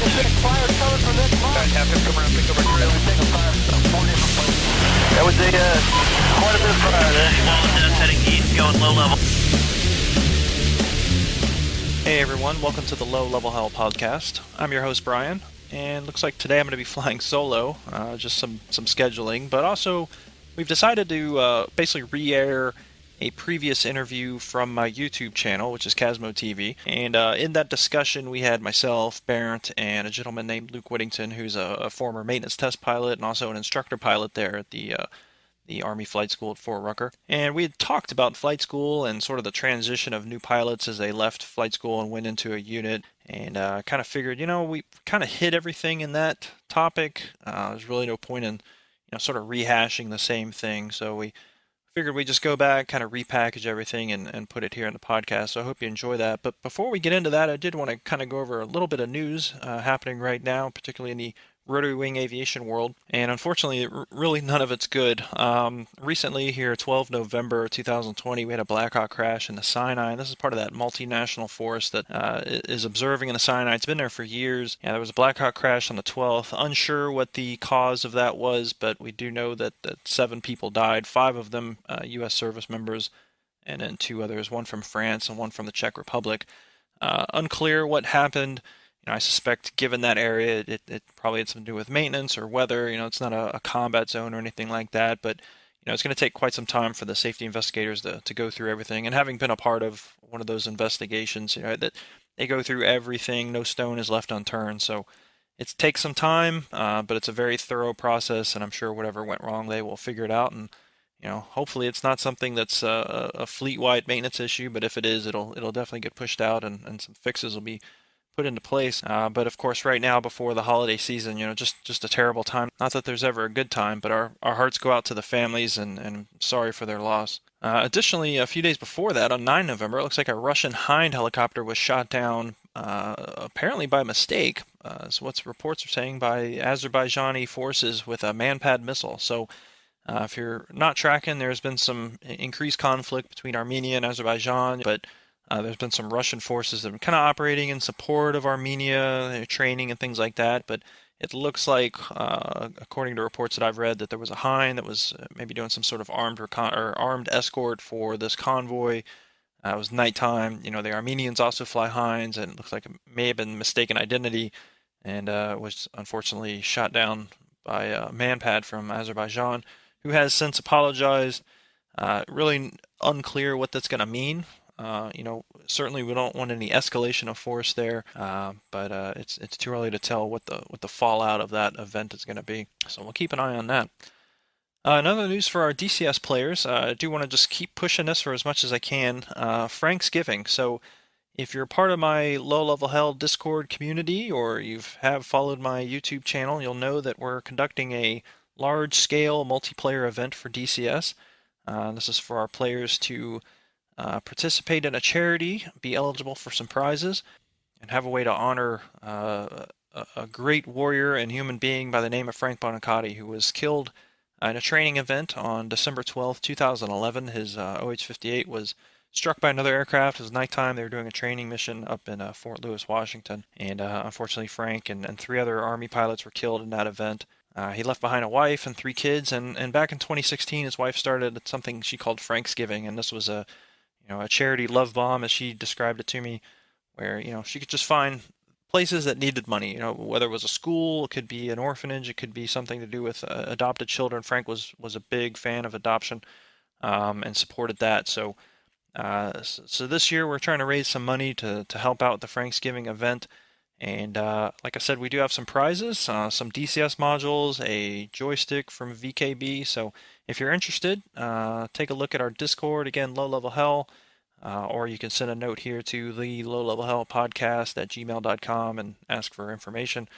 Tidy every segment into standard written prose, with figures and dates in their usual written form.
fire coming from this month. Have him come around, pick up our trail. We're taking fire from 4 different places. That was quite a bit of fire there. Small test heading east, going low level. Hey everyone, welcome to the Low Level Hell podcast. I'm your host Brian, and looks like today I'm going to be flying solo, just some scheduling, but also we've decided to basically re-air a previous interview from my YouTube channel, which is Casmo TV, and in that discussion we had myself, Barrett, and a gentleman named Luke Whittington, who's a former maintenance test pilot and also an instructor pilot there at the Army Flight School at Fort Rucker. And we had talked about flight school and sort of the transition of new pilots as they left flight school and went into a unit, and kind of figured, we kind of hit everything in that topic. There's really no point in, sort of rehashing the same thing, so we figured we'd just go back, kind of repackage everything and put it here in the podcast, so I hope you enjoy that. But before we get into that, I did want to kind of go over a little bit of news happening right now, particularly in the rotary wing aviation world, and unfortunately really none of it's good. Recently here, 12 November 2020, we had a Blackhawk crash in the Sinai, and this is part of that multinational force that is observing in the Sinai. It's been there for years. Yeah, there was a Blackhawk crash on the 12th. Unsure what the cause of that was, but we do know that 7 people died, 5 of them U.S. service members, and then 2 others, one from France and one from the Czech Republic. Unclear what happened. I suspect, given that area, it probably had something to do with maintenance or weather. It's not a combat zone or anything like that, but it's going to take quite some time for the safety investigators to go through everything. And having been a part of one of those investigations, that they go through everything, no stone is left unturned. So it takes some time, but it's a very thorough process, and I'm sure whatever went wrong, they will figure it out. And hopefully it's not something that's a fleet-wide maintenance issue, but if it is, it'll definitely get pushed out, and some fixes will be put into place. But of course, right now before the holiday season, just a terrible time. Not that there's ever a good time, but our hearts go out to the families, and sorry for their loss. Additionally, a few days before that, on 9 November, it looks like a Russian Hind helicopter was shot down, apparently by mistake, so what reports are saying, by Azerbaijani forces with a Manpad missile. So if you're not tracking, there's been some increased conflict between Armenia and Azerbaijan, but there's been some Russian forces that are kind of operating in support of Armenia, training and things like that. But it looks like, according to reports that I've read, that there was a Hind that was maybe doing some sort of armed escort for this convoy. It was nighttime. The Armenians also fly Hinds, and it looks like it may have been mistaken identity, and was unfortunately shot down by a Manpad from Azerbaijan, who has since apologized. Really unclear what that's going to mean. Certainly we don't want any escalation of force there, but it's too early to tell what the fallout of that event is going to be. So we'll keep an eye on that. Another news for our DCS players. I do want to just keep pushing this for as much as I can. Franksgiving. So if you're part of my Low Level Hell Discord community, or have followed my YouTube channel, you'll know that we're conducting a large-scale multiplayer event for DCS. This is for our players to participate in a charity, be eligible for some prizes, and have a way to honor a great warrior and human being by the name of Frank Bonicati, who was killed in a training event on December 12th, 2011. His OH-58 was struck by another aircraft. It was nighttime. They were doing a training mission up in Fort Lewis, Washington, and unfortunately Frank and 3 other Army pilots were killed in that event. He left behind a wife and 3 kids, and back in 2016 his wife started something she called Franksgiving, and this was a charity love bomb, as she described it to me, where, she could just find places that needed money, whether it was a school, it could be an orphanage, it could be something to do with adopted children. Frank was a big fan of adoption, and supported that. So this year we're trying to raise some money to help out the Franksgiving event. And like I said, we do have some prizes, some DCS modules, a joystick from VKB. So if you're interested, take a look at our Discord, again, Low Level Hell, or you can send a note here to the Low Level Hell podcast at gmail.com and ask for information.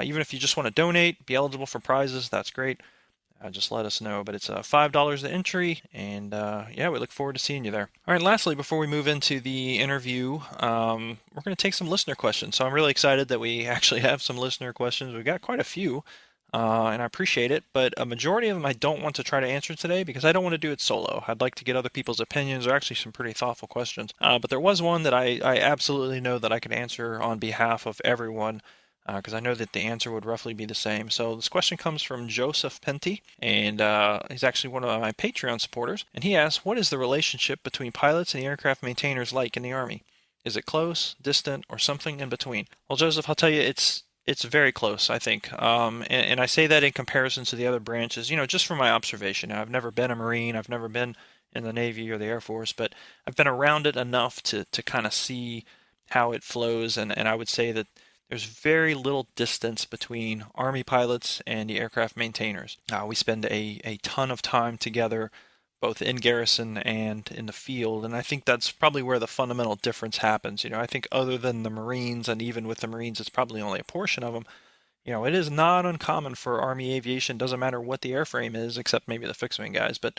Even if you just want to donate, be eligible for prizes, that's great. Just let us know. But it's $5 the entry, and yeah, we look forward to seeing you there. All right, lastly, before we move into the interview, we're going to take some listener questions. So I'm really excited that we actually have some listener questions. We've got quite a few, and I appreciate it, but a majority of them I don't want to try to answer today because I don't want to do it solo. I'd like to get other people's opinions. They're actually some pretty thoughtful questions. But there was one that I absolutely know that I could answer on behalf of everyone. because I know that the answer would roughly be the same. So this question comes from Joseph Penty, and he's actually one of my Patreon supporters. And he asks, what is the relationship between pilots and the aircraft maintainers like in the Army? Is it close, distant, or something in between? Well, Joseph, I'll tell you, it's very close, I think. And I say that in comparison to the other branches, just from my observation. Now, I've never been a Marine, I've never been in the Navy or the Air Force, but I've been around it enough to kind of see how it flows, and I would say that there's very little distance between Army pilots and the aircraft maintainers. We spend a ton of time together, both in garrison and in the field, and I think that's probably where the fundamental difference happens. I think other than the Marines, and even with the Marines, it's probably only a portion of them. It is not uncommon for Army aviation, doesn't matter what the airframe is, except maybe the fixed wing guys, but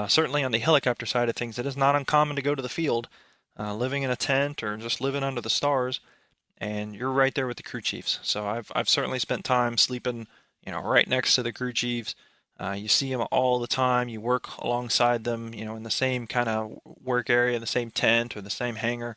certainly on the helicopter side of things, it is not uncommon to go to the field, living in a tent or just living under the stars, and you're right there with the crew chiefs. So I've certainly spent time sleeping, right next to the crew chiefs. You see them all the time. You work alongside them, in the same kind of work area, the same tent or the same hangar.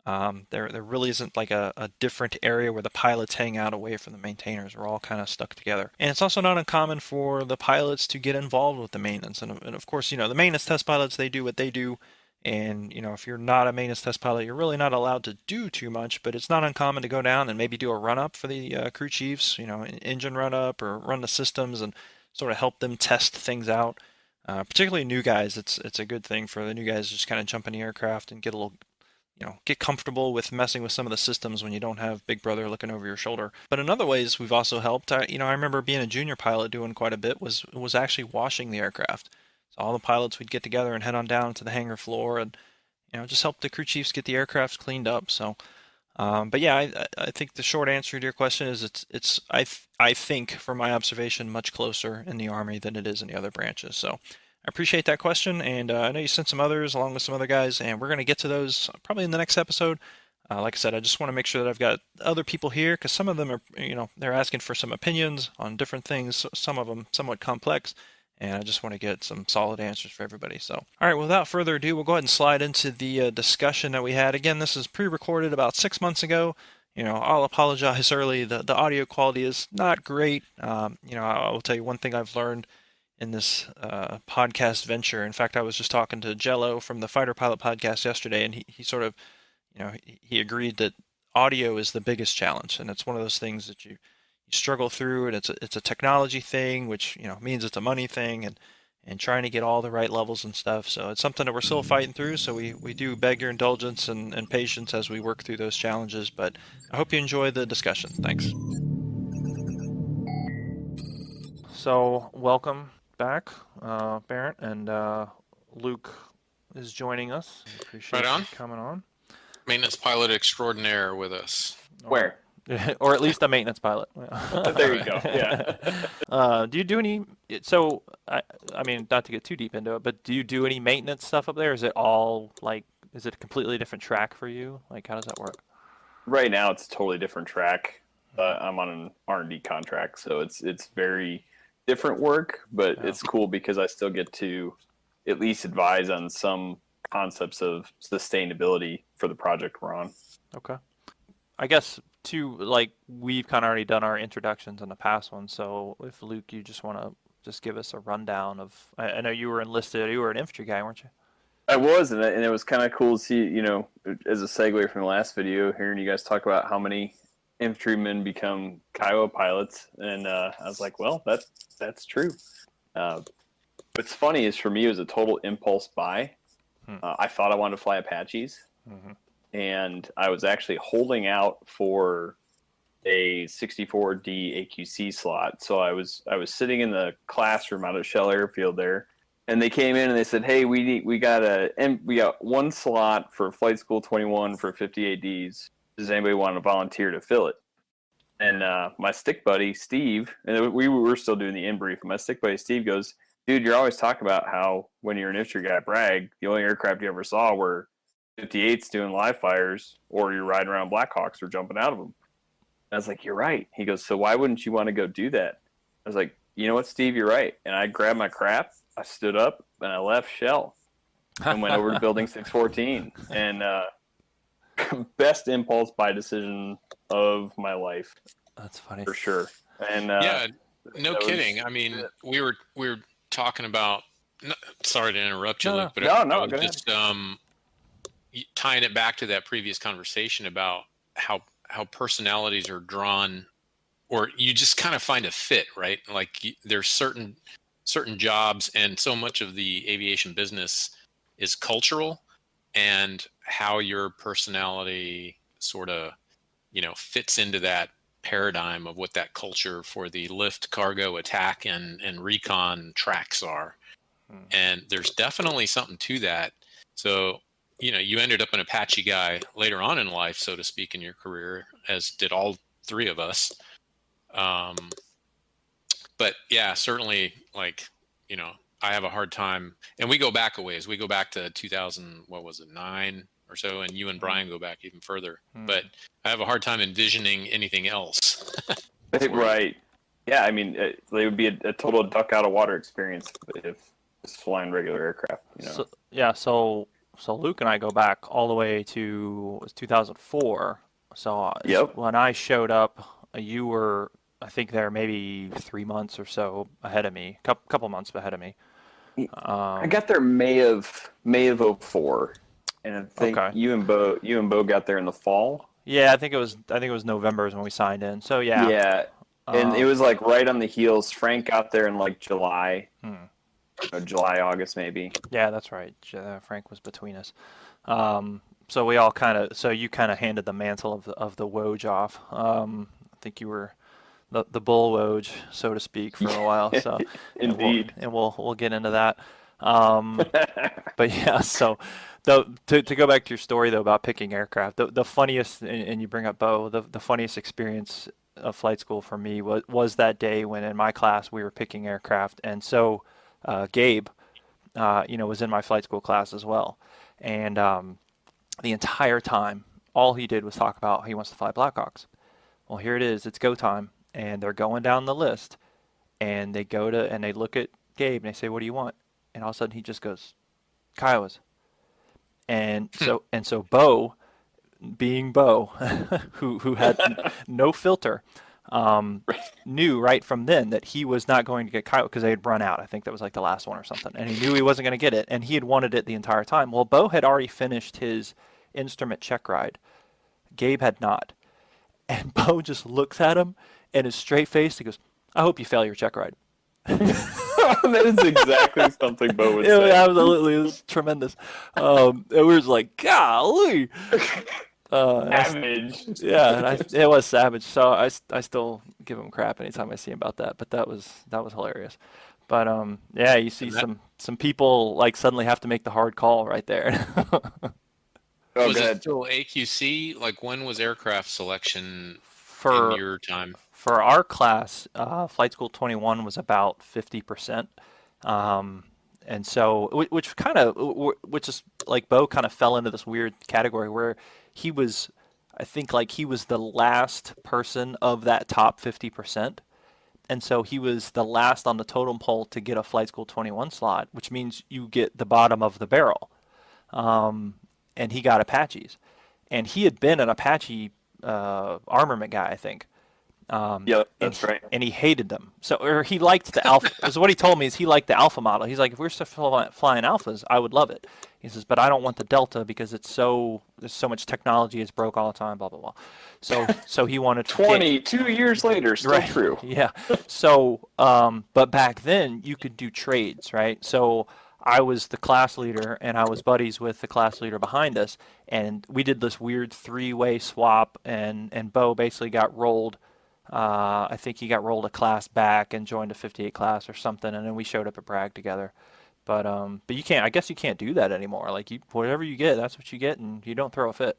There really isn't like a different area where the pilots hang out away from the maintainers. We're all kind of stuck together. And it's also not uncommon for the pilots to get involved with the maintenance. And of course, the maintenance test pilots, they do what they do. And, if you're not a maintenance test pilot, you're really not allowed to do too much, but it's not uncommon to go down and maybe do a run up for the crew chiefs, an engine run up or run the systems and sort of help them test things out. Particularly new guys, it's a good thing for the new guys to just kind of jump in the aircraft and get a little get comfortable with messing with some of the systems when you don't have Big Brother looking over your shoulder. But in other ways, we've also helped. I remember being a junior pilot doing quite a bit was actually washing the aircraft. So all the pilots would get together and head on down to the hangar floor and just help the crew chiefs get the aircrafts cleaned up. So, but yeah, I think the short answer to your question is I think from my observation much closer in the Army than it is in the other branches. So I appreciate that question, and I know you sent some others along with some other guys, and we're going to get to those probably in the next episode. Like I said, I just want to make sure that I've got other people here because some of them are, they're asking for some opinions on different things, some of them somewhat complex, and I just want to get some solid answers for everybody. So, all right, without further ado, we'll go ahead and slide into the discussion that we had. Again, this is pre-recorded about 6 months ago. I'll apologize early. The audio quality is not great. I will tell you one thing I've learned in this podcast venture. In fact, I was just talking to Jello from the Fighter Pilot podcast yesterday, and he sort of, he agreed that audio is the biggest challenge, and it's one of those things that you struggle through, and it's a technology thing, which means it's a money thing, and trying to get all the right levels and stuff. So it's something that we're still fighting through. So we do beg your indulgence and patience as we work through those challenges. But I hope you enjoy the discussion. Thanks. So welcome back, Barrett, and Luke is joining us. Appreciate Right on. you coming on. Maintenance pilot extraordinaire with us. Where? Or at least a maintenance pilot. There you go. Yeah. Do you do any? So I mean, not to get too deep into it, but do you do any maintenance stuff up there? Is it all like? Is it a completely different track for you? Like, how does that work? Right now, it's a totally different track. I'm on an R&D contract, so it's very different work, but it's cool because I still get to at least advise on some concepts of sustainability for the project we're on. Okay. I guess too, like we've kind of already done our introductions in the past one, so if Luke, you just want to just give us a rundown of. I know you were enlisted. You were an infantry guy, weren't you? I was, and it was kind of cool to see, as a segue from the last video, hearing you guys talk about how many infantrymen become Kiowa pilots, and I was like, well, that's true. What's funny is for me, it was a total impulse buy. I thought I wanted to fly Apaches, and I was actually holding out for a 64D AQC slot. So I was sitting in the classroom out at Shell Airfield there, and they came in and they said, "Hey, we got one slot for Flight School 21 for 50 ADs. Does anybody want to volunteer to fill it?" And my stick buddy Steve, and we were still doing the in brief. My stick buddy Steve goes, "Dude, you're always talking about how when you're an infantry guy, brag, the only aircraft you ever saw were 58s doing live fires, or you're riding around Blackhawks or jumping out of them." And I was like, "You're right." He goes, "So why wouldn't you want to go do that?" I was like, "You know what, Steve, you're right." And I grabbed my crap, I stood up, and I left Shell and went over to Building 614. And best impulse buy decision of my life That's funny. for sure. And Yeah, no that kidding. was I mean, it. we were talking about. No, sorry to interrupt you, No, Luke, but no, I go was ahead. just tying it back to that previous conversation about how personalities are drawn, or you just kind of find a fit, right? Like there's certain jobs, and so much of the aviation business is cultural, and how your personality sort of fits into that paradigm of what that culture for the lift, cargo, attack, and recon tracks are. And there's definitely something to that. So you ended up an Apache guy later on in life, so to speak, in your career, as did all three of us. But yeah, certainly, like, I have a hard time, and we go back a ways. We go back to 2000, what was it, 9 or so, and you and Brian go back even further. But I have a hard time envisioning anything else. Right. Yeah, I mean, they would be a total duck out of water experience if just flying regular aircraft. So Luke and I go back all the way to 2004. So Yep. when I showed up, you were, I think, there maybe 3 months or so ahead of me, couple months ahead of me. I got there May of '04, and I think Okay. you and Bo got there in the fall. Yeah, I think it was November is when we signed in. So yeah. Yeah, and it was like right on the heels. Frank got there in like July, July, August maybe. Yeah, that's right. Frank was between us. So we all so you kind of handed the mantle of the Woj off. I think you were the bull Woj, so to speak, for a while. So Indeed. and we'll get into that. But yeah, so to go back to your story though about picking aircraft, the funniest, and you bring up Bo, the funniest experience of flight school for me was that day when in my class we were picking aircraft, and so Gabe, was in my flight school class as well, and the entire time all he did was talk about he wants to fly Blackhawks. Well, here it is, it's go time, and they're going down the list, and they look at Gabe and they say, "What do you want?" And all of a sudden he just goes, "Kiowas." And so Bo, being Bo, who had no filter, knew right from then that he was not going to get Kiowa because they had run out. I think that was like the last one or something, and he knew he wasn't going to get it, and he had wanted it the entire time. Well, Bo had already finished his instrument check ride. Gabe had not, and Bo just looks at him and is straight faced. He goes, "I hope you fail your check ride." That is exactly something Bo would say. Absolutely, it was tremendous. And we were just like, "Golly." Savage. Yeah, and it was savage. So I still give him crap anytime I see him about that. But that was hilarious. But yeah, you see some people like suddenly have to make the hard call right there. Was it still AQC? Like, when was aircraft selection in your time? For our class, Flight School 21 was about 50%. And so, which is like Bo kind of fell into this weird category where he was, I think, like he was the last person of that top 50%. And so he was the last on the totem pole to get a Flight School 21 slot, which means you get the bottom of the barrel. And he got Apaches. And he had been an Apache armament guy, I think. Yep, that's right. And he hated them. Or he liked the Alpha. So what he told me is he liked the Alpha model. He's like, if we're still flying Alphas, I would love it. He says, but I don't want the Delta because there's so much technology, it's broke all the time, blah blah blah. So he wanted 22 years later, still right. True. Yeah. So but back then you could do trades, right? So I was the class leader, and I was buddies with the class leader behind us, and we did this weird three-way swap, and Bo basically got rolled. I think he got rolled a class back and joined a 58 class or something, and then we showed up at Bragg together. But you can't. I guess you can't do that anymore. Like whatever you get, that's what you get, and you don't throw a fit.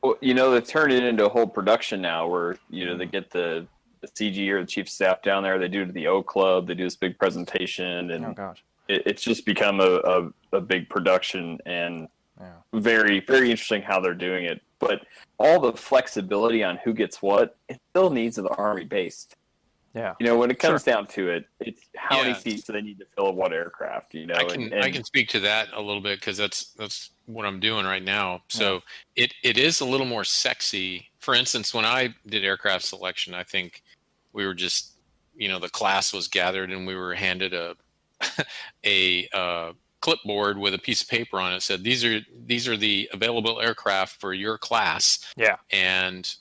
Well, they turned it into a whole production now, where they get the CG or the chief of staff down there. They do it at the O Club. They do this big presentation, and oh gosh, it's just become a big production, and very, very interesting how they're doing it. But all the flexibility on who gets what, it still needs the Army based. Yeah. When it comes down to it, it's how many seats do they need to fill what aircraft? You know, I can speak to that a little bit because that's what I'm doing right now. So it is a little more sexy. For instance, when I did aircraft selection, I think we were just, the class was gathered and we were handed a clipboard with a piece of paper on it. Said these are the available aircraft for your class. Yeah. And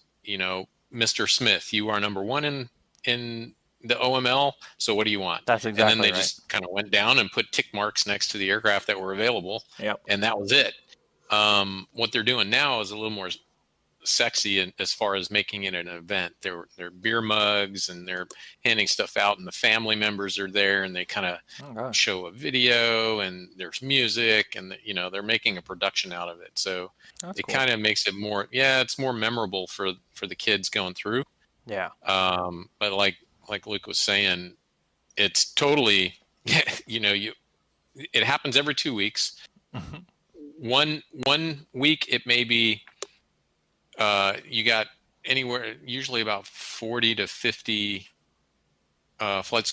Mr. Smith, you are number one in the OML. So what do you want? That's exactly And then they right. just kind of went down and put tick marks next to the aircraft that were available. Yep. And that was it. What they're doing now is a little more sexy as far as making it an event. They're beer mugs and they're handing stuff out, and the family members are there, and they kind of show a video, and there's music, and they're making a production out of it. So That's it cool. kind of makes it more, it's more memorable for the kids going through. Yeah. But like Luke was saying, it's totally, it happens every 2 weeks. Mm-hmm. One week it may be you got anywhere, usually about 40 to 50 flight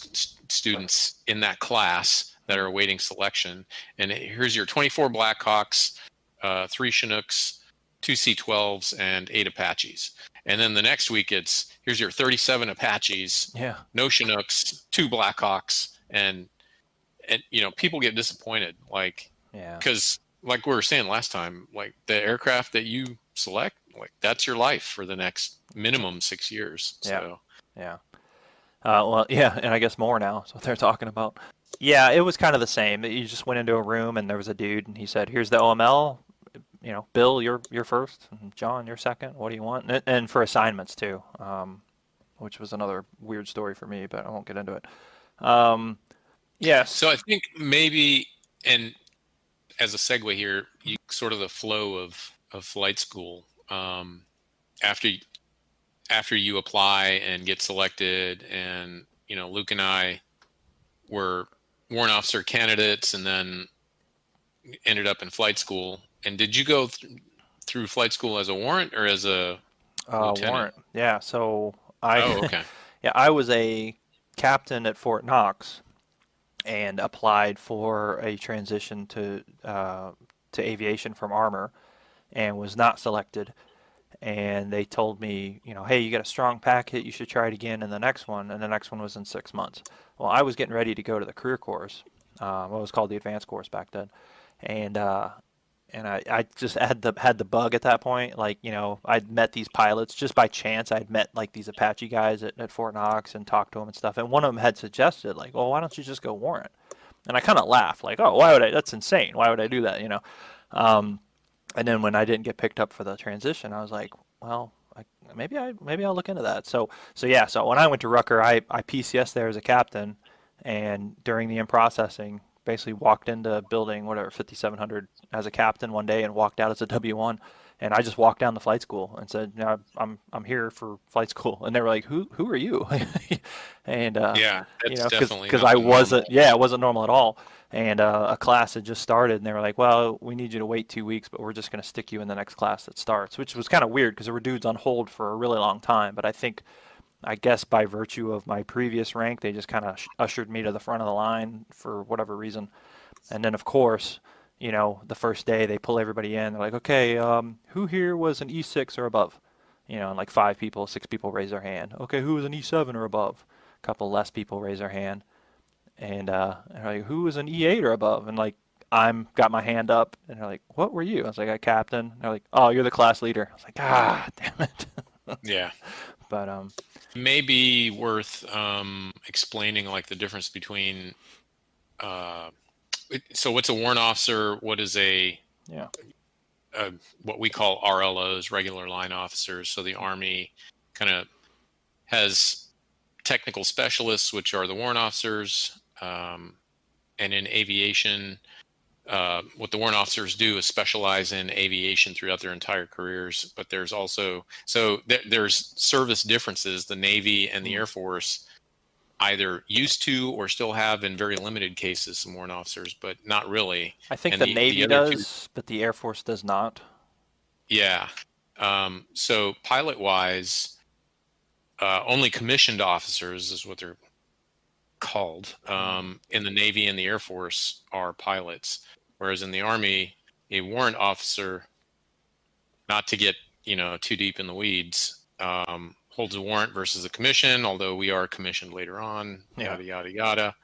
students in that class that are awaiting selection. And here's your 24 Blackhawks, 3 Chinooks, 2 C-12s, and 8 Apaches. And then the next week here's your 37 Apaches, no Chinooks, 2 Blackhawks, and people get disappointed, because like we were saying last time, like the aircraft that you select, like that's your life for the next minimum 6 years. So and I guess more now. That's what they're talking about. Yeah, it was kind of the same. You just went into a room and there was a dude and he said, "Here's the OML. Bill, you're first, and John, you're second. What do you want?" And for assignments too, which was another weird story for me, but I won't get into it. Yes. So I think maybe, and as a segue here, sort of the flow of flight school, after you apply and get selected, and Luke and I were warrant officer candidates and then ended up in flight school. And did you go through flight school as a warrant or as a lieutenant? Warrant? Yeah. So okay. Yeah, I was a captain at Fort Knox and applied for a transition to aviation from armor and was not selected. And they told me, hey, you got a strong packet, you should try it again in the next one. And the next one was in 6 months. Well, I was getting ready to go to the career course, what was called the advanced course back then. And I just had the bug at that point. Like, I'd met these pilots just by chance. I'd met like these Apache guys at Fort Knox and talked to them and stuff. And one of them had suggested like, well, why don't you just go warrant? And I kind of laughed like, oh, why would I? That's insane. Why would I do that? And then when I didn't get picked up for the transition, I was like, well, maybe I'll look into that. So when I went to Rucker, I PCS there as a captain, and during the in-processing, basically walked into building 5700 as a captain one day and walked out as a W1, and I just walked down to flight school and said, I'm here for flight school, and they were like, who are you? And that's definitely because I wasn't it wasn't normal at all. And a class had just started, and they were like, well, we need you to wait 2 weeks, but we're just going to stick you in the next class that starts, which was kind of weird because there were dudes on hold for a really long time. But I guess by virtue of my previous rank, they just kind of ushered me to the front of the line for whatever reason. And then, of course, the first day they pull everybody in. They're like, okay, who here was an E6 or above? And like 6 people raise their hand. Okay, who was an E7 or above? A couple less people raise their hand. And they're like, who was an E8 or above? And like, I'm got my hand up, and they're like, what were you? I was like, a captain. And they're like, oh, you're the class leader. I was like, damn it. Yeah. But maybe worth explaining like the difference between. So what's a warrant officer? What is what we call RLOs, regular line officers? So the Army kind of has technical specialists, which are the warrant officers. And in aviation, what the warrant officers do is specialize in aviation throughout their entire careers. But there's also, there's service differences. The Navy and the Air Force either used to or still have, in very limited cases, some warrant officers, but not really. I think the Navy does, but the Air Force does not. Yeah. So pilot-wise, only commissioned officers is what they're called. In the Navy and the Air Force are pilots, whereas in the Army, a warrant officer, not to get too deep in the weeds, holds a warrant versus a commission, although we are commissioned later on, yada, yada, yada.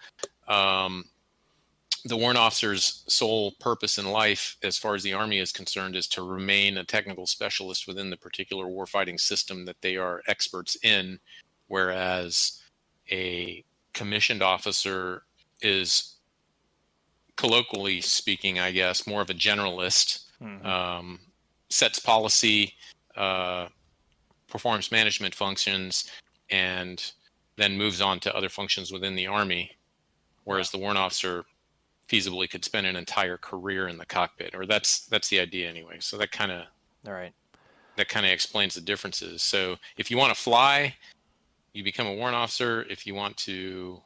The warrant officer's sole purpose in life, as far as the Army is concerned, is to remain a technical specialist within the particular warfighting system that they are experts in, whereas a commissioned officer is, colloquially speaking, I guess, more of a generalist, sets policy, performs management functions, and then moves on to other functions within the Army, whereas the warrant officer feasibly could spend an entire career in the cockpit, or that's the idea anyway. So that kind of explains the differences. So if you want to fly, you become a warrant officer. If you want to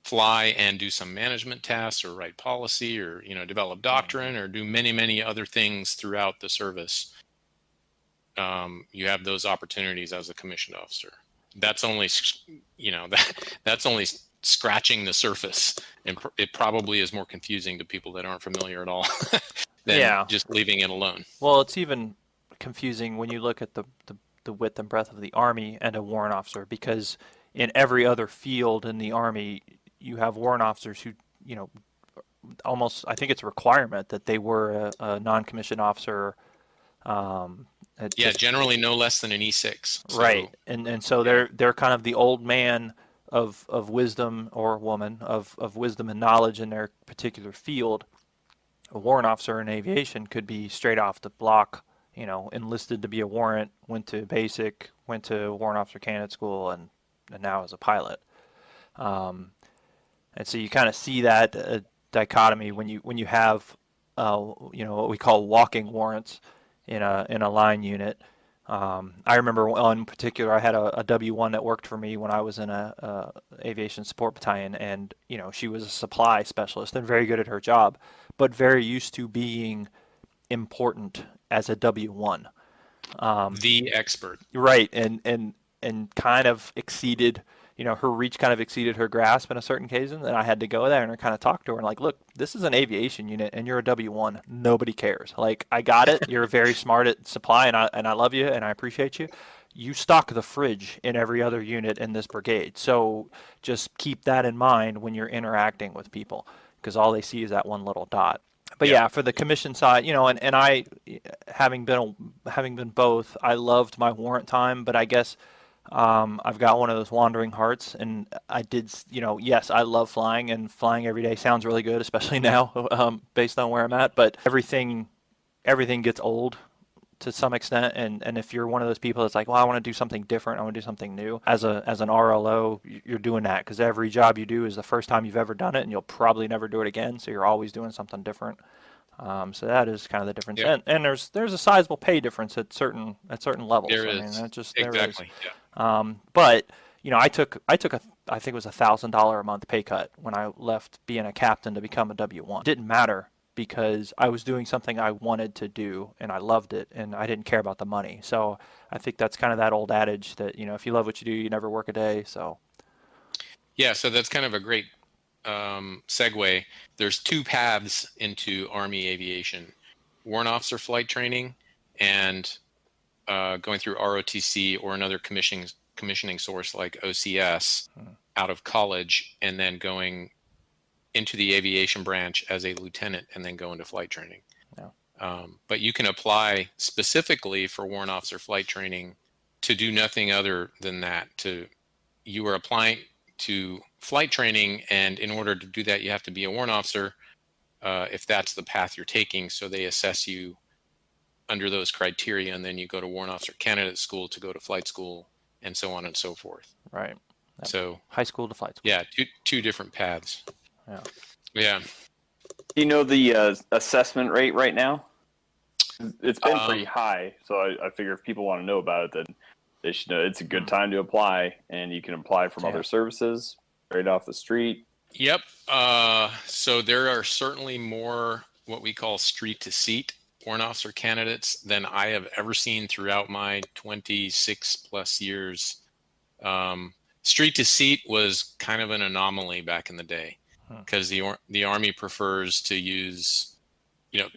fly and do some management tasks or write policy or develop doctrine or do many other things throughout the service, you have those opportunities as a commissioned officer. That's only that's only scratching the surface, and it probably is more confusing to people that aren't familiar at all than just leaving it alone. Well, it's even confusing when you look at the width and breadth of the Army and a warrant officer, because in every other field in the Army, you have warrant officers who, almost, I think it's a requirement that they were a non-commissioned officer. Generally no less than an E6. So, right, and so they're kind of the old man of wisdom, or woman of wisdom and knowledge in their particular field. A warrant officer in aviation could be straight off the block, enlisted to be a warrant, went to basic, went to warrant officer candidate school, and now is a pilot. And so you kind of see that dichotomy when you have what we call walking warrants in a line unit. I remember one in particular, I had a W1 that worked for me when I was in a aviation support battalion, and she was a supply specialist and very good at her job, but very used to being important as a W1. The expert. Right, and kind of exceeded, her reach kind of exceeded her grasp in a certain occasion, and I had to go there and kind of talk to her and like, look, this is an aviation unit and you're a W1. Nobody cares. Like, I got it. You're very smart at supply, and I love you and I appreciate you. You stock the fridge in every other unit in this brigade. So just keep that in mind when you're interacting with people, because all they see is that one little dot. But yeah, for the commission side, and I, having been both, I loved my warrant time, but I guess I've got one of those wandering hearts, and I did, yes, I love flying, and flying every day sounds really good, especially now, based on where I'm at. But everything gets old to some extent, and if you're one of those people that's like, well, I want to do something different, I want to do something new. As an RLO, you're doing that because every job you do is the first time you've ever done it, and you'll probably never do it again. So you're always doing something different. So that is kind of the difference, and there's a sizable pay difference at certain levels. There is. I mean, that just exactly. There is. But I took I think it was $1,000 a month pay cut when I left being a captain to become a W1. It didn't matter because I was doing something I wanted to do and I loved it, and I didn't care about the money. So I think that's kind of that old adage that if you love what you do, you never work a day. So so that's kind of a great segue. There's two paths into Army aviation: warrant officer flight training and going through ROTC or another commissioning source like OCS out of college, and then going into the aviation branch as a lieutenant and then go into flight training. But you can apply specifically for warrant officer flight training to do nothing other than that. You are applying to flight training, and in order to do that, you have to be a warrant officer if that's the path you're taking. So they assess you under those criteria, and then you go to warrant officer candidate school to go to flight school, and so on and so forth. Right. So high school to flight school. Yeah, two different paths. Yeah. Do you know the assessment rate right now? It's been pretty high, so I figure if people want to know about it, then they should know it's a good time to apply, and you can apply from other services right off the street. Yep. So there are certainly more what we call street to seat warrant officer candidates than I have ever seen throughout my 26 plus years. Street to seat was kind of an anomaly back in the day, because the Army prefers to use,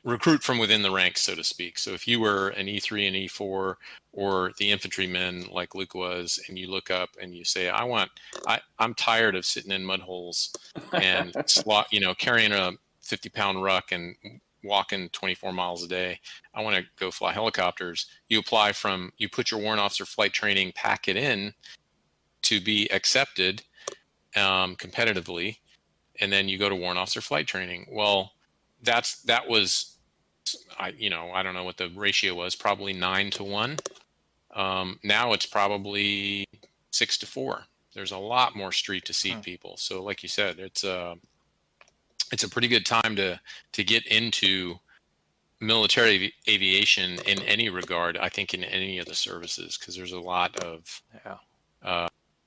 recruit from within the ranks, so to speak. So if you were an E3 and E4, or the infantryman like Luke was, and you look up and you say, I'm tired of sitting in mud holes and carrying a 50-pound ruck and walking 24 miles a day. I want to go fly helicopters. You put your warrant officer flight training packet in to be accepted competitively, and then you go to warrant officer flight training. Well, that was, I don't know what the ratio was, probably 9-1. Now it's probably 6-4. There's a lot more street to seat people. So like you said, it's a pretty good time to get into military aviation in any regard. I think in any of the services, because there's a lot of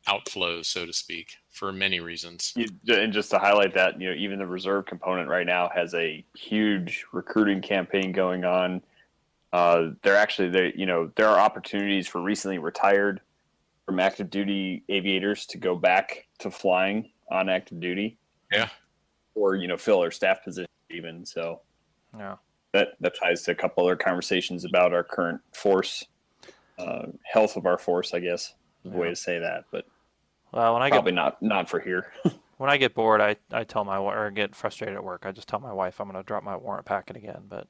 outflows, so to speak, for many reasons. And just to highlight that, even the reserve component right now has a huge recruiting campaign going on. There are opportunities for recently retired from active duty aviators to go back to flying on active duty. Yeah. Or, fill their staff position even. So yeah, that ties to a couple other conversations about our current force, health of our force, I guess, is the way to say that. But well, when I probably not for here. When I get bored, I tell or get frustrated at work, I just tell my wife I'm going to drop my warrant packet again. But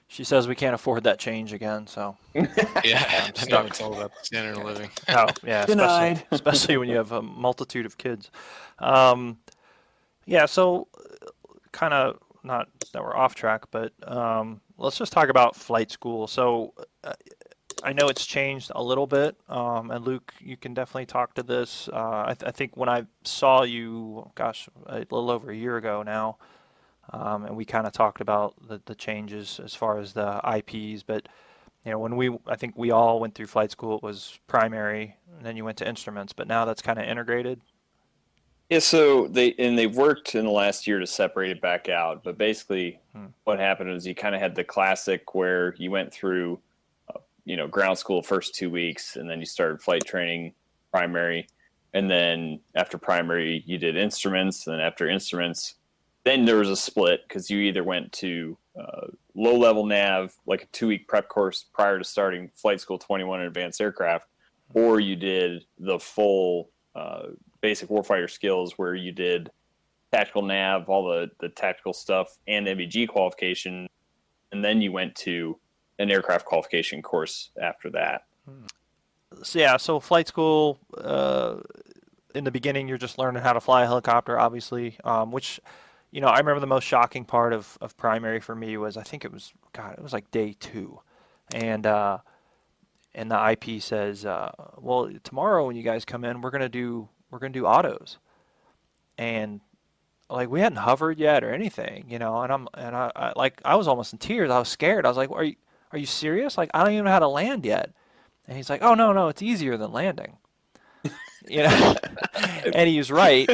she says we can't afford that change again, so yeah, I'm stuck. Standard of living. Oh yeah, Denied. especially when you have a multitude of kids. Yeah, so kind of not that we're off track, but let's just talk about flight school. So I know it's changed a little bit, and Luke, you can definitely talk to this. I think when I saw you, gosh, a little over a year ago now, and we kind of talked about the changes as far as the IPs, but when I think we all went through flight school, it was primary, and then you went to instruments, but now that's kind of integrated. Yeah, so they've worked in the last year to separate it back out, but basically what happened is you kind of had the classic where you went through ground school first 2 weeks, and then you started flight training primary, and then after primary you did instruments, and then after instruments then there was a split, because you either went to low level nav, like a 2-week prep course prior to starting flight school 21 in advanced aircraft, or you did the full basic warfighter skills, where you did tactical nav, all the tactical stuff, and MBG qualification, and then you went to an aircraft qualification course after that. So yeah, so flight school, in the beginning you're just learning how to fly a helicopter, obviously, which I remember the most shocking part of primary for me was, I think it was like day 2, and the IP says, well, tomorrow when you guys come in, we're gonna do autos, and like we hadn't hovered yet or anything, and I was almost in tears. I was scared. I was like, are you serious? Like, I don't even know how to land yet. And he's like, oh no, it's easier than landing. And he was right.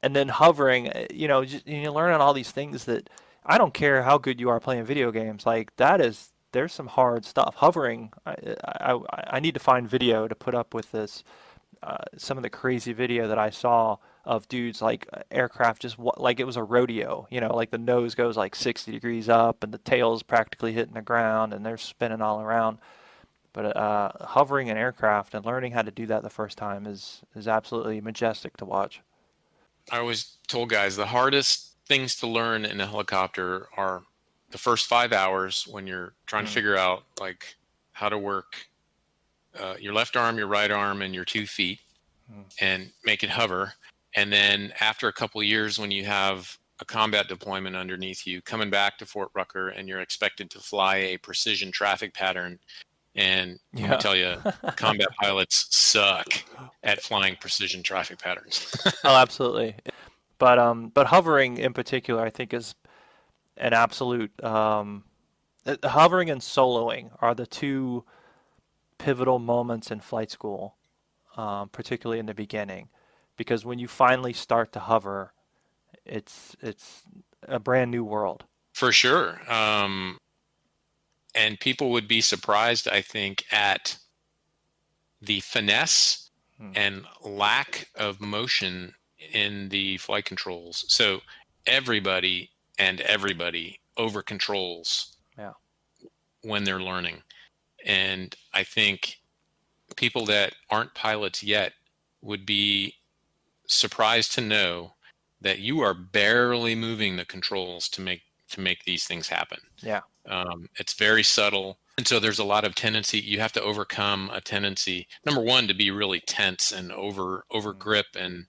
And then hovering, you're learning all these things that I don't care how good you are playing video games. Like there's some hard stuff. Hovering, I need to find video to put up with this. Some of the crazy video that I saw of dudes, like aircraft just like it was a rodeo, like the nose goes like 60 degrees up and the tail's practically hitting the ground and they're spinning all around. But hovering an aircraft and learning how to do that the first time is absolutely majestic to watch. I always told guys the hardest things to learn in a helicopter are the first 5 hours, when you're trying to figure out like how to work your left arm, your right arm, and your 2 feet, and make it hover. And then after a couple of years, when you have a combat deployment underneath you, coming back to Fort Rucker, and you're expected to fly a precision traffic pattern. And let me tell you, combat pilots suck at flying precision traffic patterns. Oh, absolutely. But hovering in particular, I think, is an absolute. Hovering and soloing are the two pivotal moments in flight school, particularly in the beginning, because when you finally start to hover, it's a brand new world. For sure. And people would be surprised, I think, at the finesse and lack of motion in the flight controls. So everybody over controls when they're learning. And I think people that aren't pilots yet would be surprised to know that you are barely moving the controls to make these things happen. Yeah. It's very subtle. And so there's a lot of tendency, you have to overcome a tendency, number one, to be really tense and over grip. And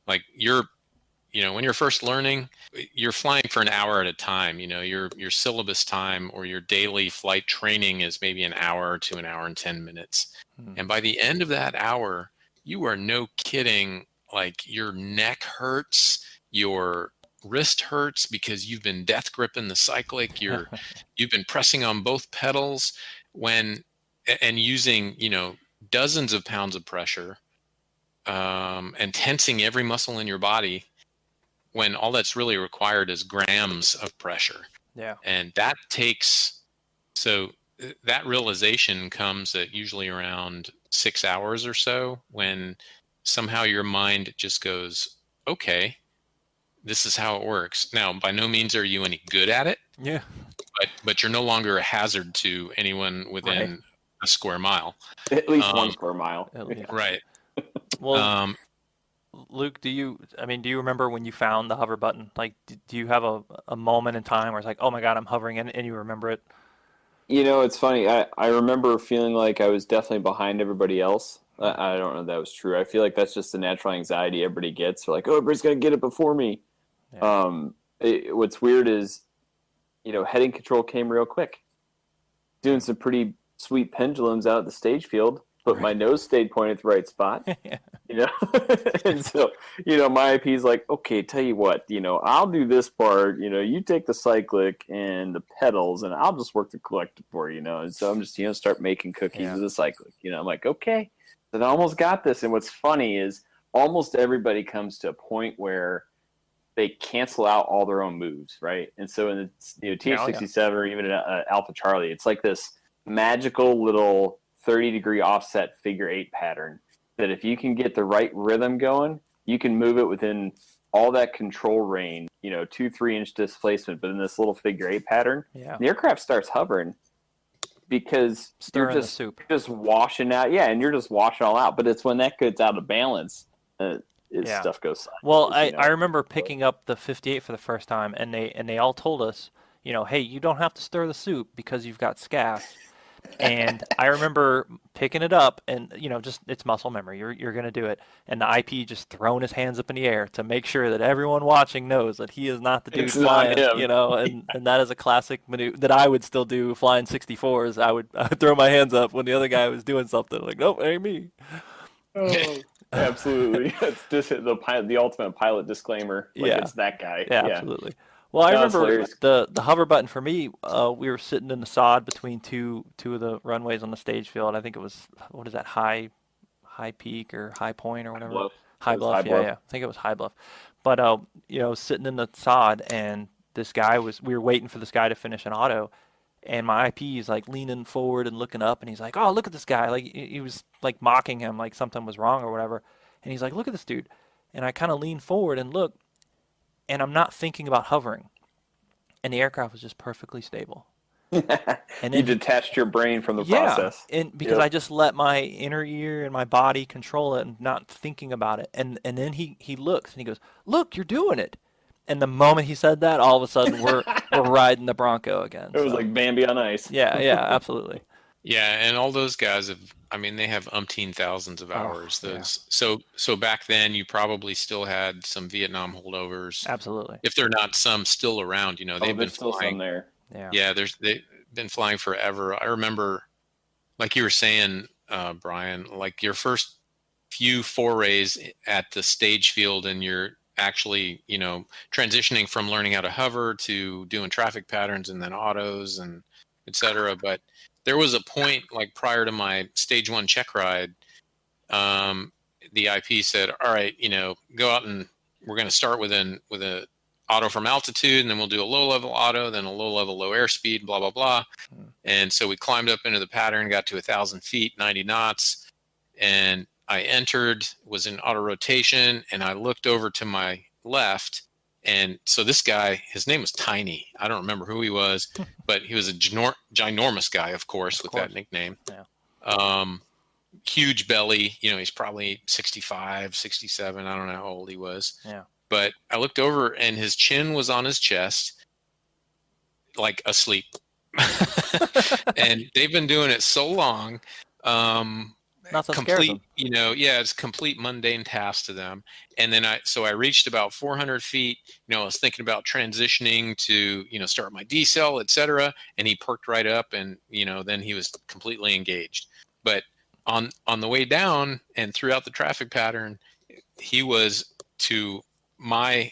like when you're first learning, you're flying for an hour at a time. Your syllabus time or your daily flight training is maybe an hour to an hour and 10 minutes. And by the end of that hour, you are no kidding, like your neck hurts, your wrist hurts because you've been death gripping the cyclic, you've been pressing on both pedals and using, dozens of pounds of pressure, and tensing every muscle in your body, when all that's really required is grams of pressure. Yeah. And that realization comes at usually around 6 hours or so, when somehow your mind just goes, okay, this is how it works. Now, by no means are you any good at it. Yeah. But you're no longer a hazard to anyone within a square mile. At least 1 square mile. Right. Well, Luke, do you remember when you found the hover button? Like, do you have a moment in time where it's like, oh my God, I'm hovering, and you remember it? It's funny. I remember feeling like I was definitely behind everybody else. I don't know if that was true. I feel like that's just the natural anxiety everybody gets. They're like, oh, everybody's going to get it before me. Yeah. What's weird is, heading control came real quick. Doing some pretty sweet pendulums out at the stage field, but my nose stayed pointed at the right spot. And so, my IP is like, okay, tell you what, I'll do this part, you take the cyclic and the pedals and I'll just work the collective for you, and so I'm just, start making cookies with the cyclic, I'm like, okay, then I almost got this. And what's funny is almost everybody comes to a point where they cancel out all their own moves, right? And so in the TH-67 or even Alpha Charlie, it's like this magical little 30-degree offset figure 8 pattern that if you can get the right rhythm going, you can move it within all that control range, 2-3 inch displacement, but in this little figure 8 pattern, the aircraft starts hovering because you're just washing out. Yeah, and you're just washing all out. But it's when that gets out of balance, stuff goes sideways. Well, I remember picking up the 58 for the first time, and they all told us, hey, you don't have to stir the soup because you've got SCAF. And I remember picking it up, and just it's muscle memory. You're gonna do it, and the IP just throwing his hands up in the air to make sure that everyone watching knows that he is not the dude flying. And that is a classic maneuver that I would still do flying 64s. I would throw my hands up when the other guy was doing something. Like, nope, ain't me. Oh, absolutely. It's just the ultimate pilot disclaimer. It's that guy. Yeah, absolutely. Well, I remember the hover button for me. We were sitting in the sod between two of the runways on the stage field. I think it was, what is that, high peak or high point or whatever. High bluff. Yeah. I think it was high bluff. But sitting in the sod, and we were waiting for this guy to finish an auto, and my IP is like leaning forward and looking up, and he's like, "Oh, look at this guy!" Like he was like mocking him, like something was wrong or whatever. And he's like, "Look at this dude," and I kind of lean forward and look. And I'm not thinking about hovering, and the aircraft was just perfectly stable. And then you detached your brain from the process. And because I just let my inner ear and my body control it and not thinking about it. And then he looks and he goes, "Look, you're doing it." And the moment he said that, all of a sudden we're riding the Bronco again. It was like Bambi on ice. Yeah, absolutely. Yeah, and all those guys they have umpteen thousands of hours. So back then you probably still had some Vietnam holdovers. Absolutely. If they're not some still around, they've been still flying some there. Yeah, they've been flying forever. I remember, like you were saying, Brian, like your first few forays at the stage field, and you're actually, transitioning from learning how to hover to doing traffic patterns and then autos and et cetera. But there was a point, like prior to my stage 1 check ride, the IP said, all right, go out and we're going to start with a auto from altitude, and then we'll do a low level auto, then a low level low airspeed, blah, blah, blah. And so we climbed up into the pattern, got to 1,000 feet, 90 knots. And I entered, was in auto rotation, and I looked over to my left. And so this guy, his name was Tiny. I don't remember who he was, but he was a ginormous guy, of course, with that nickname. Yeah. Huge belly. He's probably 65, 67. I don't know how old he was. Yeah. But I looked over, and his chin was on his chest, like asleep. And they've been doing it so long. Nothing scares them. It's complete mundane task to them. And then I reached about 400 feet. I was thinking about transitioning to, start my decel, etc. And he perked right up, and then he was completely engaged. But on the way down and throughout the traffic pattern, he was, to my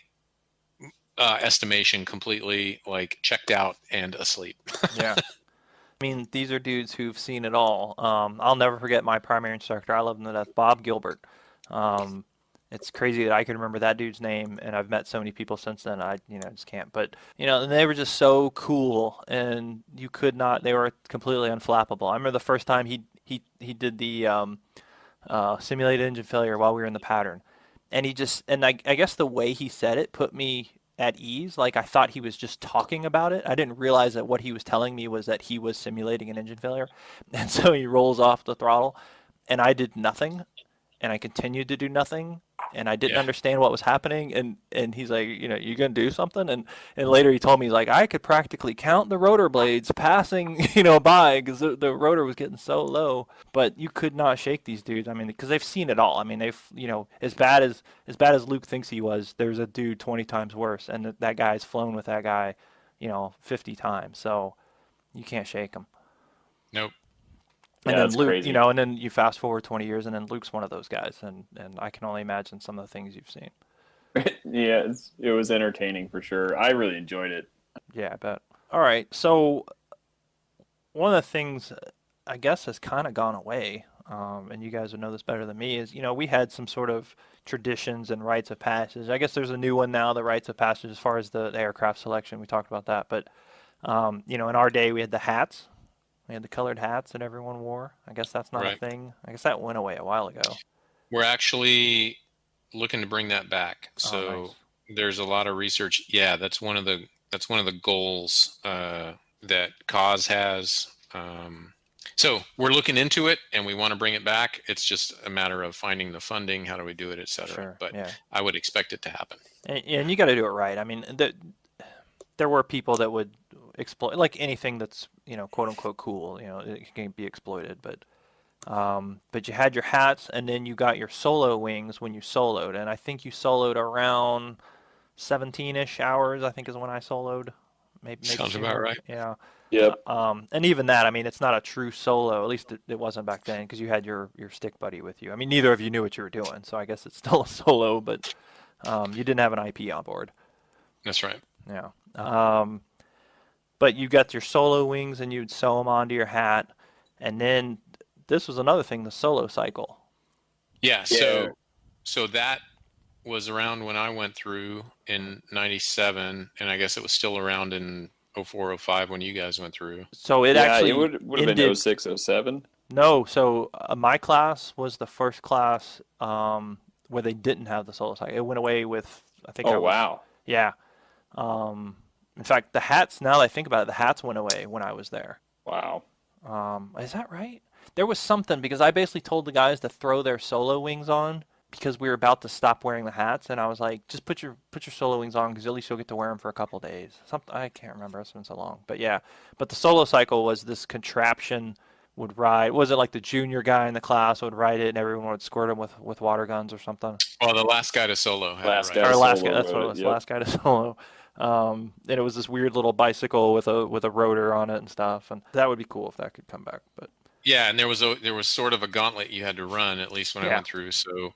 estimation, completely like checked out and asleep. Yeah. I mean, these are dudes who've seen it all. I'll never forget my primary instructor. I love him to death, Bob Gilbert. It's crazy that I can remember that dude's name, and I've met so many people since then. I just can't. But and they were just so cool, and you could not. They were completely unflappable. I remember the first time he did the simulated engine failure while we were in the pattern, and I guess the way he said it put me at ease. Like, I thought he was just talking about it. I didn't realize that what he was telling me was that he was simulating an engine failure. And so he rolls off the throttle, and I did nothing, and I continued to do nothing, and I didn't understand what was happening. And he's like, you gonna do something? And later he told me, he's like, I could practically count the rotor blades passing by, because the rotor was getting so low. But you could not shake these dudes. I mean, because they've seen it all. I mean, they've as bad as Luke thinks he was, there's a dude 20 times worse, and that guy's flown with that guy 50 times. So you can't shake him. Nope. And Yeah, then that's Luke, crazy. and then you fast forward 20 years, and then Luke's one of those guys, and I can only imagine some of the things you've seen. Yeah, it was entertaining for sure. I really enjoyed it. Yeah, I bet. All right, so one of the things I guess has kind of gone away, and you guys would know this better than me, is we had some sort of traditions and rites of passage. I guess there's a new one now, the rites of passage, as far as the aircraft selection. We talked about that, but in our day we had the hats. We had the colored hats that everyone wore. I guess that's not a thing. I guess that went away a while ago. We're actually looking to bring that back. So nice. There's a lot of research. Yeah, that's one of the goals that Cause has. So we're looking into it, and we want to bring it back. It's just a matter of finding the funding. How do we do it, etc. Sure, but yeah. I would expect it to happen. And you got to do it right. I mean, there were people that would exploit, like anything that's quote unquote cool. It can be exploited, but you had your hats, and then you got your solo wings when you soloed, and I think you soloed around 17-ish hours. I think is when I soloed. Maybe Sounds sooner. about right. Yeah. Yep. And even that, I mean, it's not a true solo. At least it wasn't back then, because you had your stick buddy with you. I mean, neither of you knew what you were doing, so I guess it's still a solo, but you didn't have an IP on board. That's right. Yeah. But you got your solo wings, and you'd sew them onto your hat, and then this was another thing, the solo cycle. Yeah. So that was around when I went through in '97, and I guess it was still around in 04, 05 when you guys went through. So it actually it would have ended, been 06, 07. No, so my class was the first class where they didn't have the solo cycle. It went away with, I think. Wow. Yeah. In fact, the hats, now that I think about it, the hats went away when I was there. Wow. Is that right? There was something, because I basically told the guys to throw their solo wings on because we were about to stop wearing the hats, and I was like, just put your solo wings on, because at least you'll get to wear them for a couple of days. I can't remember, it's been so long. But yeah, but the solo cycle was this contraption would ride. Was it like the junior guy in the class would ride it, and everyone would squirt him with water guns or something? Well, the last guy to solo. Last guy. That's what it was. Yep. Last guy to solo. And it was this weird little bicycle with a rotor on it and stuff, and that would be cool if that could come back. But yeah, and there was sort of a gauntlet you had to run, at least when I went through. So,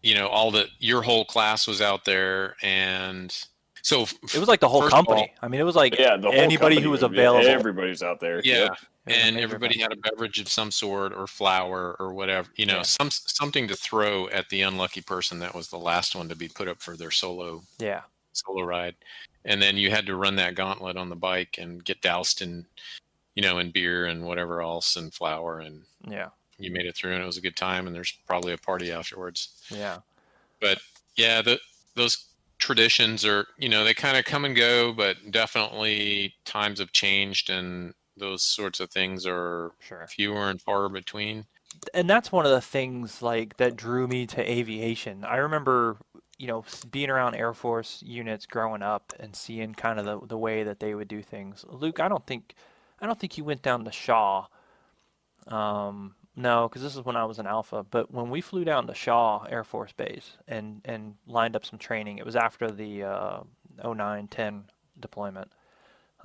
your whole class was out there, and so it was like the whole company. I mean, it was like anybody who was available. Everybody's out there. Yeah. Yep. And everybody had a beverage of some sort, or flour, or whatever, something to throw at the unlucky person that was the last one to be put up for their solo ride. And then you had to run that gauntlet on the bike and get doused in, in beer and whatever else, and flour and you made it through and it was a good time, and there's probably a party afterwards. Yeah. But yeah, those traditions are, they kind of come and go, but definitely times have changed, and those sorts of things are Sure. fewer and far between. And that's one of the things like that drew me to aviation. I remember, being around Air Force units growing up and seeing kind of the way that they would do things. Luke, I don't think you went down to Shaw. No, because this is when I was in Alpha. But when we flew down to Shaw Air Force Base and lined up some training, it was after the 09-10 deployment.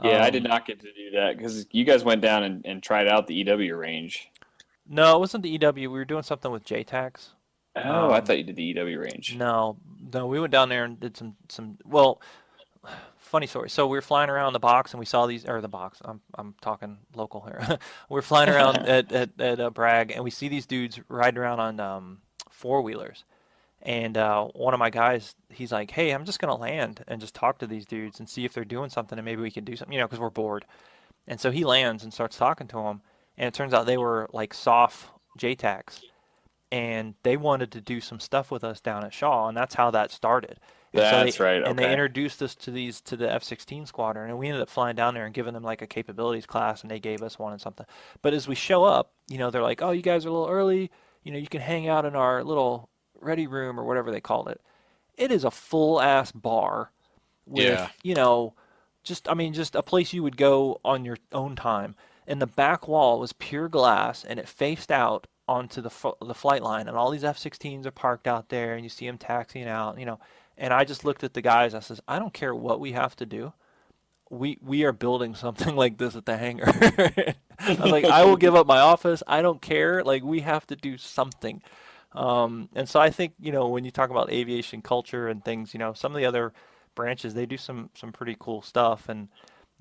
Yeah, I did Um, not get to do that because you guys went down and tried out the EW range. no, it wasn't the EW. We were doing something with JTACs. Oh, I Um, thought you did the EW range. no, no, we went down there and did some. Well, funny story. So we were flying around the box and we saw these, or the box. I'm talking local here. We're flying around at Bragg and we see these dudes riding around on four wheelers. And one of my guys, he's like, "Hey, I'm just gonna land and just talk to these dudes and see if they're doing something and maybe we can do something, because we're bored." And so he lands and starts talking to them, and it turns out they were like soft JTACs, and they wanted to do some stuff with us down at Shaw, and that's how that started. And so That's right. they Okay. introduced us to the F-16 squadron, and we ended up flying down there and giving them like a capabilities class, and they gave us one and something. But as we show up, they're like, "Oh, you guys are a little early. You can hang out in our little ready room or whatever they called it." It is a full ass bar Yeah. with, just a place you would go on your own time. And the back wall was pure glass, and it faced out onto the flight line, and all these F-16s are parked out there, and you see them taxiing out. And I just looked at the guys. I says, "I don't care what we have to do. We are building something like this at the hangar." I was like, "I will give up my office. I don't care. Like, we have to do something." And so I think, when you talk about aviation culture and things, some of the other branches, they do some pretty cool stuff. And,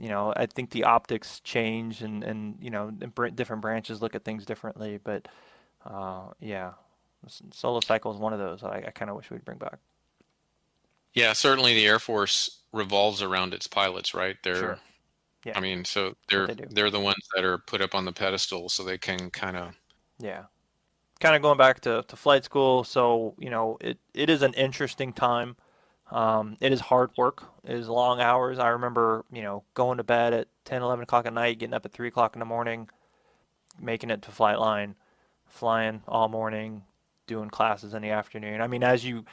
I think the optics change and different branches look at things differently. But, yeah, Solo Cycle is one of those that I kind of wish we'd bring back. Yeah, certainly the Air Force revolves around its pilots, right? Sure. Yeah, I mean, so that's what they're they do. they're the ones that are put up on the pedestal so they can kind of. Yeah. Kind of going back to flight school. So, it is an interesting time. It is hard work. It is long hours. I remember, going to bed at 10, 11 o'clock at night, getting up at 3 o'clock in the morning, making it to flight line, flying all morning, doing classes in the afternoon. I mean, as you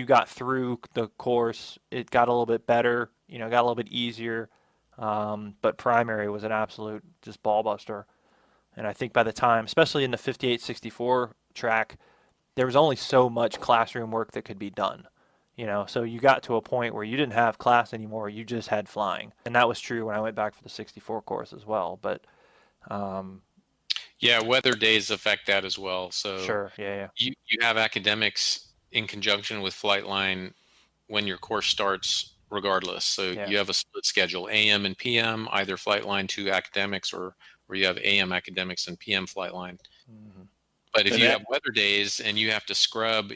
got through the course, it got a little bit better, got a little bit easier. But primary was an absolute just ball buster. And I think by the time, especially in the 5864 track, there was only so much classroom work that could be done. So you got to a point where you didn't have class anymore, you just had flying. And that was true when I went back for the 64 course as well. But um, Yeah, weather days affect that as well. So sure, yeah, you have academics in conjunction with Flightline when your course starts regardless. So yeah, you have a split schedule, AM and PM, either Flightline to academics, or you have AM academics and PM Flightline. hmm But if And you that have weather days and you have to scrub,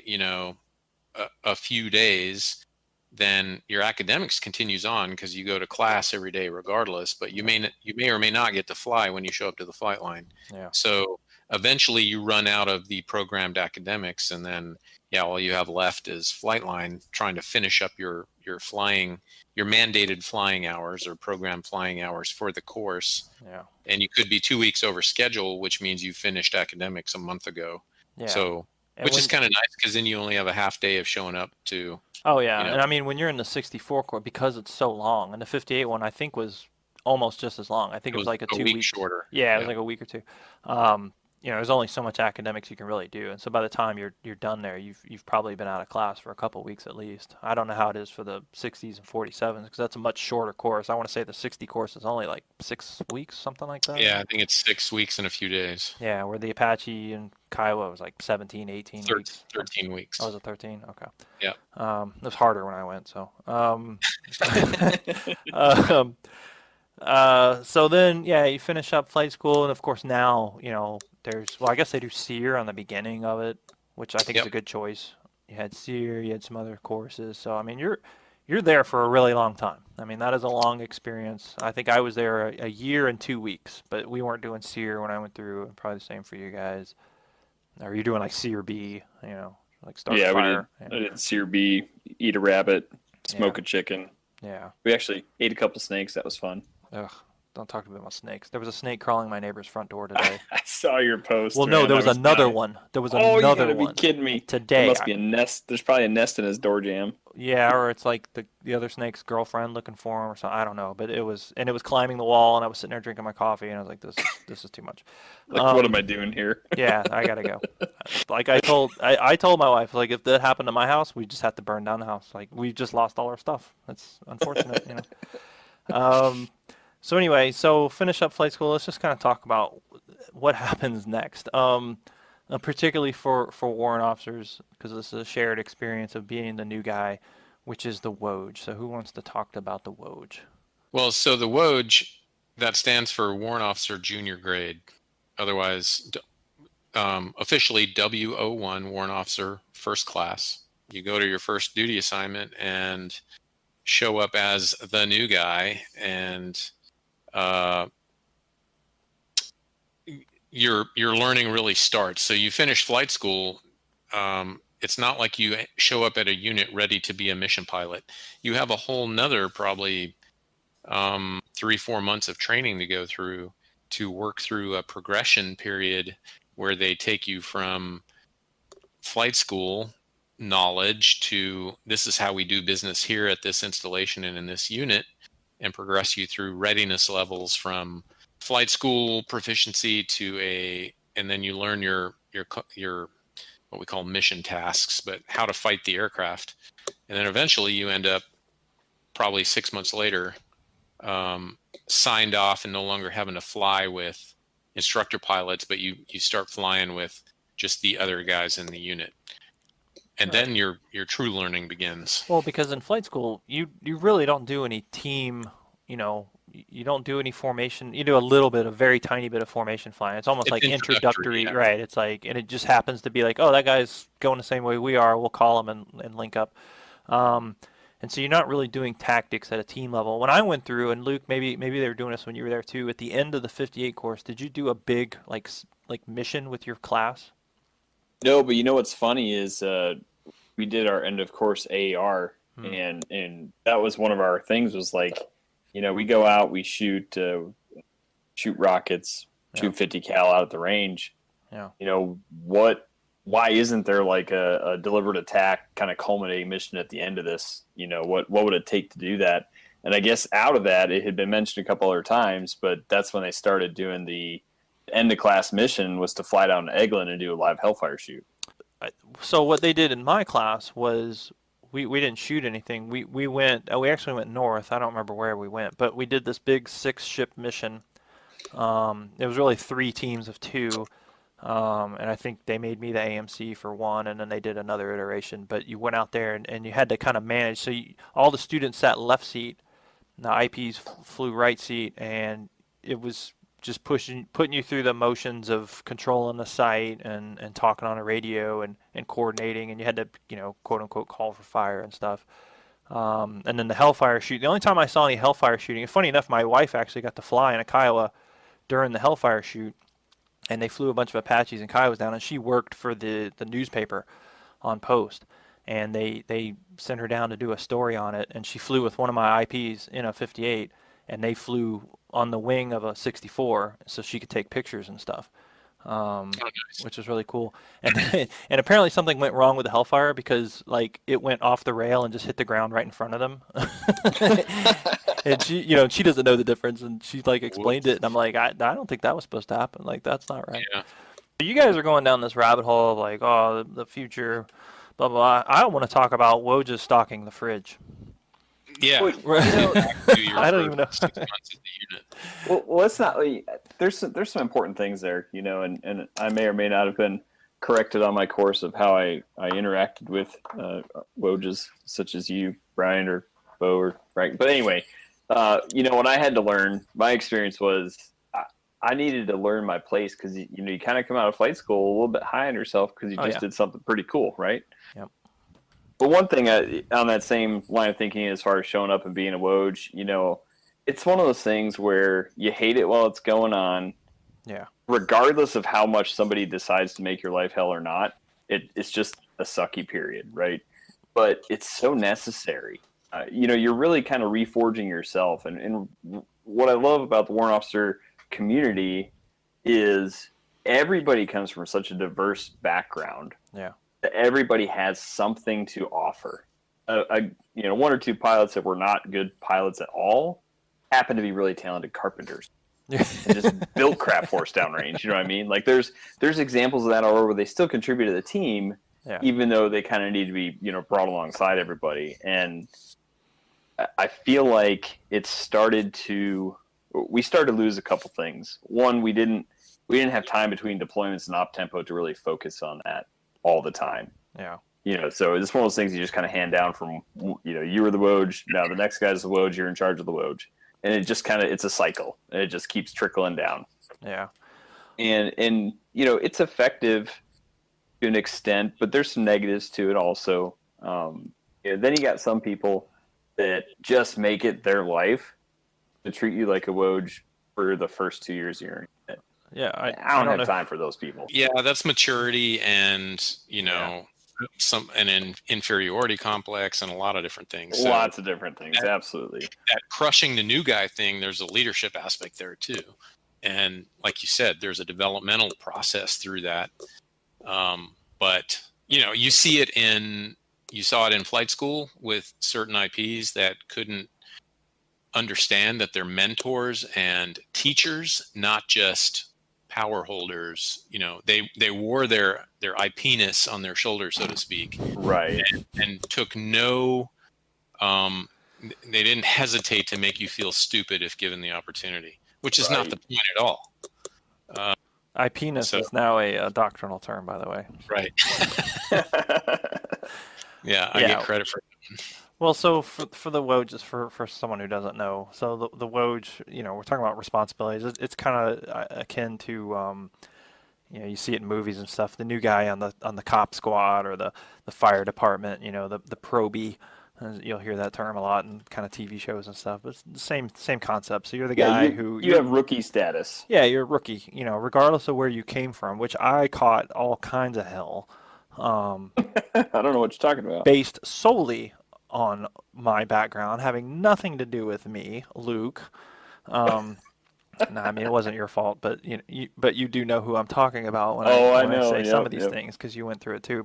a few days, then your academics continues on because you go to class every day regardless. But yeah, you may or may not get to fly when you show up to the flight line. yeah, So eventually you run out of the programmed academics, and then all you have left is flight line trying to finish up your flying, your mandated flying hours or programmed flying hours for the course. yeah, And you could be 2 weeks over schedule, which means you finished academics a month ago. yeah. So, And which is when kind of nice because then you only have a half day of showing up to, Oh you yeah, know, and I mean when you're in the 64 course because it's so long, and the 58 one I think was almost just as long. I think it it was was like a a two week weeks. shorter. Yeah, it was Yeah. like a week or two. Um, there's only so much academics you can really do, and so by the time you're done there, you've probably been out of class for a couple weeks at least. I don't know how it is for the 60s and 47s because that's a much shorter course. I want to say the 60 course is only like 6 weeks, something like that. Yeah. I think it's 6 weeks and a few days, Yeah, where the Apache and Kiowa was like 17, 18 weeks. 13 Oh, weeks. was it 13? Okay. Yeah. It was harder when I went, so. um, so then, yeah, you finish up flight school, and of course now, well, I guess they do SEER on the beginning of it, which I think is Yep. a good choice. You had SEER, you had some other courses, so I mean, you're there for a really long time. I mean, that is a long experience. I think I was there a year and 2 weeks, but we weren't doing SEER when I went through, and probably the same for you guys. Or you're doing like C or B, like start a Yeah, fire. I did C or B, eat a rabbit, smoke Yeah. a chicken. Yeah. We actually ate a couple snakes. That was fun. Ugh. Don't talk to me about snakes. There was a snake crawling my neighbor's front door today. I saw your post, Well, no, man. there I was was another dying. one. There was Oh, you another gotta be one kidding me. There today. must be a nest. There's probably a nest in his door jam. Yeah, or it's like the other snake's girlfriend looking for him or something. I don't know, but it was climbing the wall, and I was sitting there drinking my coffee, and I was like, this is too much. Like, what am I doing here? Yeah, I gotta go. Like I told my wife, like if that happened to my house, we just have to burn down the house. Like we just lost all our stuff. That's unfortunate. So anyway, so finish up flight school. Let's just kind of talk about what happens next. Particularly for warrant officers, because this is a shared experience of being the new guy, which is the WOJ. So who wants to talk about the WOJ? Well, so the WOJ, that stands for Warrant Officer Junior Grade, otherwise officially W01, Warrant Officer First Class. You go to your first duty assignment and show up as the new guy, and your learning really starts. So you finish flight school. It's not like you show up at a unit ready to be a mission pilot. You have a whole nother probably 3-4 months of training to go through to work through a progression period where they take you from flight school knowledge to this is how we do business here at this installation and in this unit, and progress you through readiness levels from flight school proficiency and then you learn your what we call mission tasks, but how to fight the aircraft. And then eventually you end up probably 6 months later signed off and no longer having to fly with instructor pilots, but you start flying with just the other guys in the unit. And then your true learning begins. Well, because in flight school, you really don't do any team, you don't do any formation. You do a very tiny bit of formation flying. It's almost It's like introductory, yeah. right? It's like, and it just happens to be like, oh, that guy's going the same way we are. We'll call him and link up. And so you're not really doing tactics at a team level. When I went through, and Luke, maybe they were doing this when you were there too. At the end of the 58 course, did you do a big like mission with your class? No, but you know what's funny is we did our end of course AAR, and that was one of our things. Was like, we go out, we shoot rockets, shoot 50 cal out at the range. Yeah. Why isn't there like a deliberate attack kind of culminating mission at the end of this? What would it take to do that? And I guess out of that, it had been mentioned a couple other times, but that's when they started doing the end of class mission was to fly down to Eglin and do a live Hellfire shoot. So what they did in my class was we didn't shoot anything. We actually went north. I don't remember where we went, but we did this big 6-ship mission. It was really 3 teams of 2. And I think they made me the AMC for one, and then they did another iteration. But you went out there and you had to kind of manage. So all the students sat left seat, the IPs flew right seat, and it was just putting you through the motions of controlling the site and talking on a radio and coordinating, and you had to, quote unquote, call for fire and stuff. And then the Hellfire shoot. The only time I saw any Hellfire shooting, and funny enough, my wife actually got to fly in a Kiowa during the Hellfire shoot, and they flew a bunch of Apaches and Kiowas down, and she worked for the newspaper on post, and they sent her down to do a story on it, and she flew with one of my IPs in a 58, and they flew on the wing of a 64 so she could take pictures and stuff, which was really cool. And and apparently something went wrong with the Hellfire because like it went off the rail and just hit the ground right in front of them. And she doesn't know the difference, and she like explained it, and I'm like, I don't think that was supposed to happen. Like that's not right. Yeah. You guys are going down this rabbit hole of like, oh, the future, blah blah. I want to talk about Woj stocking the fridge. Yeah. I don't even know. 6 months at the unit. Well, it's not. There's some important things there, and I may or may not have been corrected on my course of how I interacted with Wojs such as you, Brian, or Bo, or Frank. But anyway, when I had to learn, my experience was I needed to learn my place because you kind of come out of flight school a little bit high on yourself because you just did something pretty cool, right? Yep. But one thing on that same line of thinking, as far as showing up and being a Woj, it's one of those things where you hate it while it's going on, Yeah. Regardless of how much somebody decides to make your life hell or not, it's just a sucky period, right? But it's so necessary. You're really kind of reforging yourself. And what I love about the warrant officer community is everybody comes from such a diverse background. Yeah. That everybody has something to offer. One or two pilots that were not good pilots at all happen to be really talented carpenters Yeah. and just built crap for us downrange. You know what I mean? Like there's examples of that all over where they still contribute to the team, Yeah. even though they kind of need to be, brought alongside everybody. And I feel like we started to lose a couple things. One, we didn't have time between deployments and op tempo to really focus on that all the time. Yeah. So it's one of those things you just kind of hand down from, you were the Woj, now the next guy's the Woj, you're in charge of the Woj. And it just it's a cycle. And it just keeps trickling down. Yeah. And it's effective to an extent, but there's some negatives to it also. Then you got some people that just make it their life to treat you like a Woj for the first 2 years you're in it. Yeah. I don't have time for those people. Yeah, that's maturity and, an inferiority complex and a lot of different things. So Lots of different things, absolutely. That crushing the new guy thing, there's a leadership aspect there too. And like you said, there's a developmental process through that. But, you saw it in flight school with certain IPs that couldn't understand that they're mentors and teachers, not just power holders. They wore their IP-ness on their shoulders, so to speak, right? And took no they didn't hesitate to make you feel stupid if given the opportunity, which is not the point at all. IP-ness is now a doctrinal term, by the way. Right. Yeah, I get credit for it. Well, so for the Woj, just for someone who doesn't know, so the Woj, we're talking about responsibilities. It's kind of akin to, you see it in movies and stuff. The new guy on the cop squad or the fire department, the probie. You'll hear that term a lot in kind of TV shows and stuff. But it's the same concept. So you're the guy who you have rookie status. Yeah, you're a rookie. Regardless of where you came from, which I caught all kinds of hell. I don't know what you're talking about. Based solely on my background, having nothing to do with me, Luke. No, I mean it wasn't your fault, but you do know who I'm talking about when I say some of these things because you went through it too.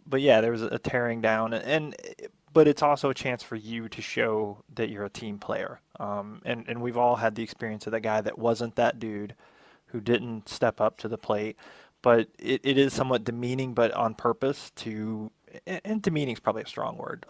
But yeah, there was a tearing down, but it's also a chance for you to show that you're a team player. And we've all had the experience of the guy that wasn't that dude, who didn't step up to the plate. But it is somewhat demeaning, but on purpose and demeaning is probably a strong word.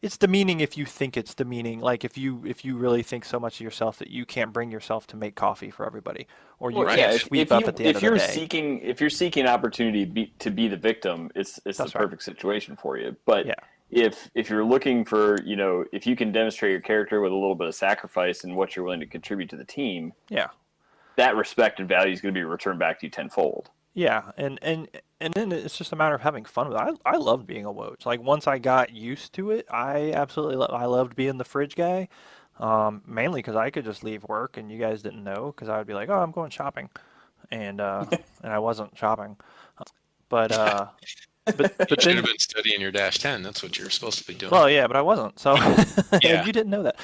It's demeaning if you think it's demeaning. Like if you really think so much of yourself that you can't bring yourself to make coffee for everybody, or you can't sweep up at the end of the day. If you're seeking opportunity to be the victim, it's the perfect situation for you. But if you're looking for, if you can demonstrate your character with a little bit of sacrifice and what you're willing to contribute to the team, that respect and value is going to be returned back to you tenfold. Yeah, and then it's just a matter of having fun with it. I loved being a Woj. Like once I got used to it, I absolutely I loved being the fridge guy, mainly because I could just leave work and you guys didn't know because I would be like, oh, I'm going shopping, and I wasn't shopping, but you should have been studying your -10. That's what you're supposed to be doing. Well, yeah, but I wasn't. So and you didn't know that.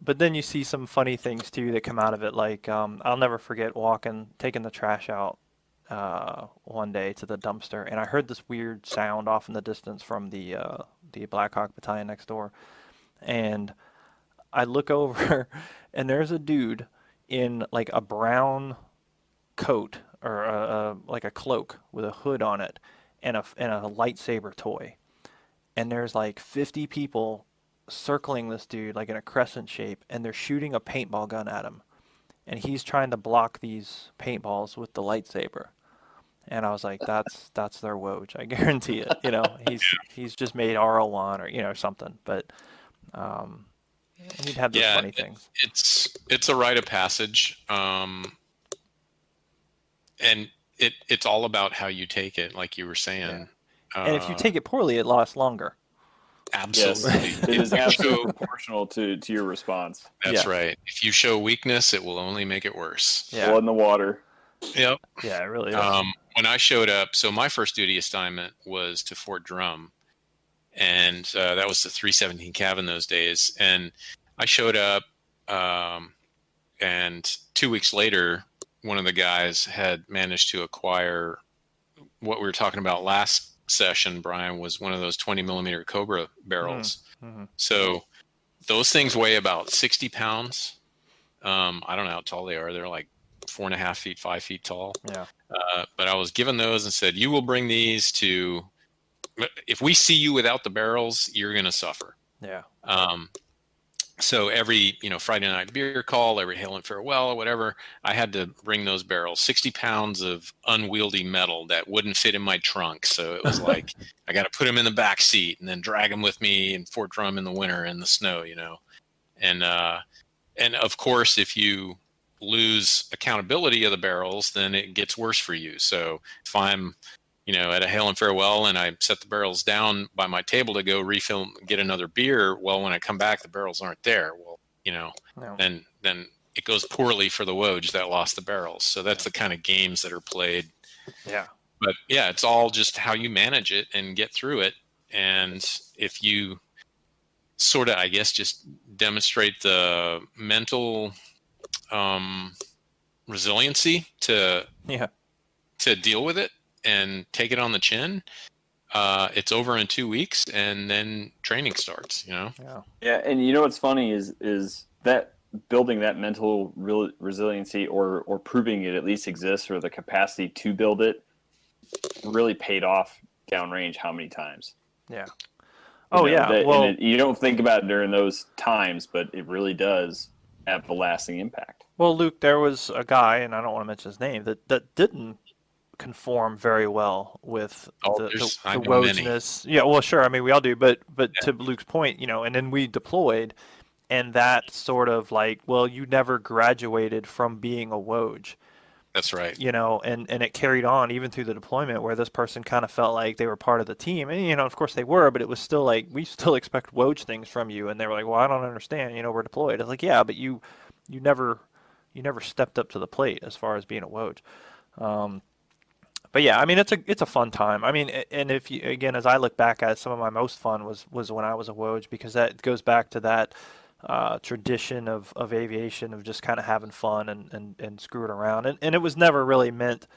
But then you see some funny things too that come out of it. Like I'll never forget taking the trash out one day to the dumpster, and I heard this weird sound off in the distance from the Blackhawk battalion next door, and I look over, and there's a dude in like a brown coat or like a cloak with a hood on it, and a lightsaber toy, and there's like 50 people circling this dude like in a crescent shape, and they're shooting a paintball gun at him, and he's trying to block these paintballs with the lightsaber. And I was like, that's their Woj, I guarantee it. He's just made RL1 or something, but he'd have those funny things. It's a rite of passage, and it's all about how you take it, like you were saying. And if you take it poorly, it lasts longer. Absolutely. Yes, it is If you absolutely show- proportional to your response. That's Yeah. right. If you show weakness, it will only make it worse. Yeah. Blood in the water. Yep. Yeah, it really is. When I showed up, so my first duty assignment was to Fort Drum, and that was the 317 Cav in those days. And I showed up, and 2 weeks later, one of the guys had managed to acquire what we were talking about last session, Brian, was one of those 20 millimeter Cobra barrels. Mhm. So those things weigh about 60 pounds. I don't know how tall they are. They're like 4.5 feet, 5 feet tall. Yeah. But I was given those and said, you will bring these to, if we see you without the barrels, you're going to suffer. Yeah. So every, Friday night beer call, every hail and farewell or whatever, I had to bring those barrels, 60 pounds of unwieldy metal that wouldn't fit in my trunk. So it was like, I got to put them in the back seat and then drag them with me in Fort Drum in the winter in the snow, And of course, if you lose accountability of the barrels, then it gets worse for you. So if I'm, at a hail and farewell and I set the barrels down by my table to go refill, get another beer, well, when I come back, the barrels aren't there. Well, No. then it goes poorly for the Woj that lost the barrels. So that's the kind of games that are played. Yeah. But yeah, it's all just how you manage it and get through it. And if you sort of, I guess, just demonstrate the mental resiliency to deal with it and take it on the chin, it's over in 2 weeks, and then training starts. Yeah. Yeah, and what's funny is that building that mental resiliency or proving it at least exists, or the capacity to build it, really paid off downrange how many times. Yeah. And you don't think about it during those times, but it really does have a lasting impact. Well, Luke, there was a guy, and I don't want to mention his name, that didn't conform very well with the Wojness. Yeah, well, sure. I mean, we all do, but to Luke's point, and then we deployed, and that sort of like, well, you never graduated from being a Woj. That's right. And it carried on even through the deployment, where this person kind of felt like they were part of the team. And, of course they were, but it was still like, we still expect Woj things from you. And they were like, well, I don't understand. We're deployed. I was like, yeah, but you never stepped up to the plate as far as being a Woj. But yeah, I mean, it's a fun time. I mean, and if you, again, as I look back at it, some of my most fun was when I was a Woj, because that goes back to that tradition of aviation, of just kind of having fun and screwing around. And it was never really meant,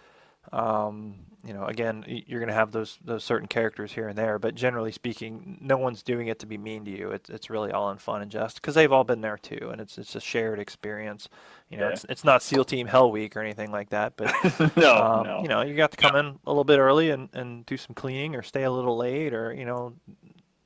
again, you're going to have those certain characters here and there, but generally speaking, no one's doing it to be mean to you. It's really all in fun and jest, because they've all been there too, and it's a shared experience. It's not SEAL Team Hell Week or anything like that, but no. You got to come in a little bit early and do some cleaning, or stay a little late, or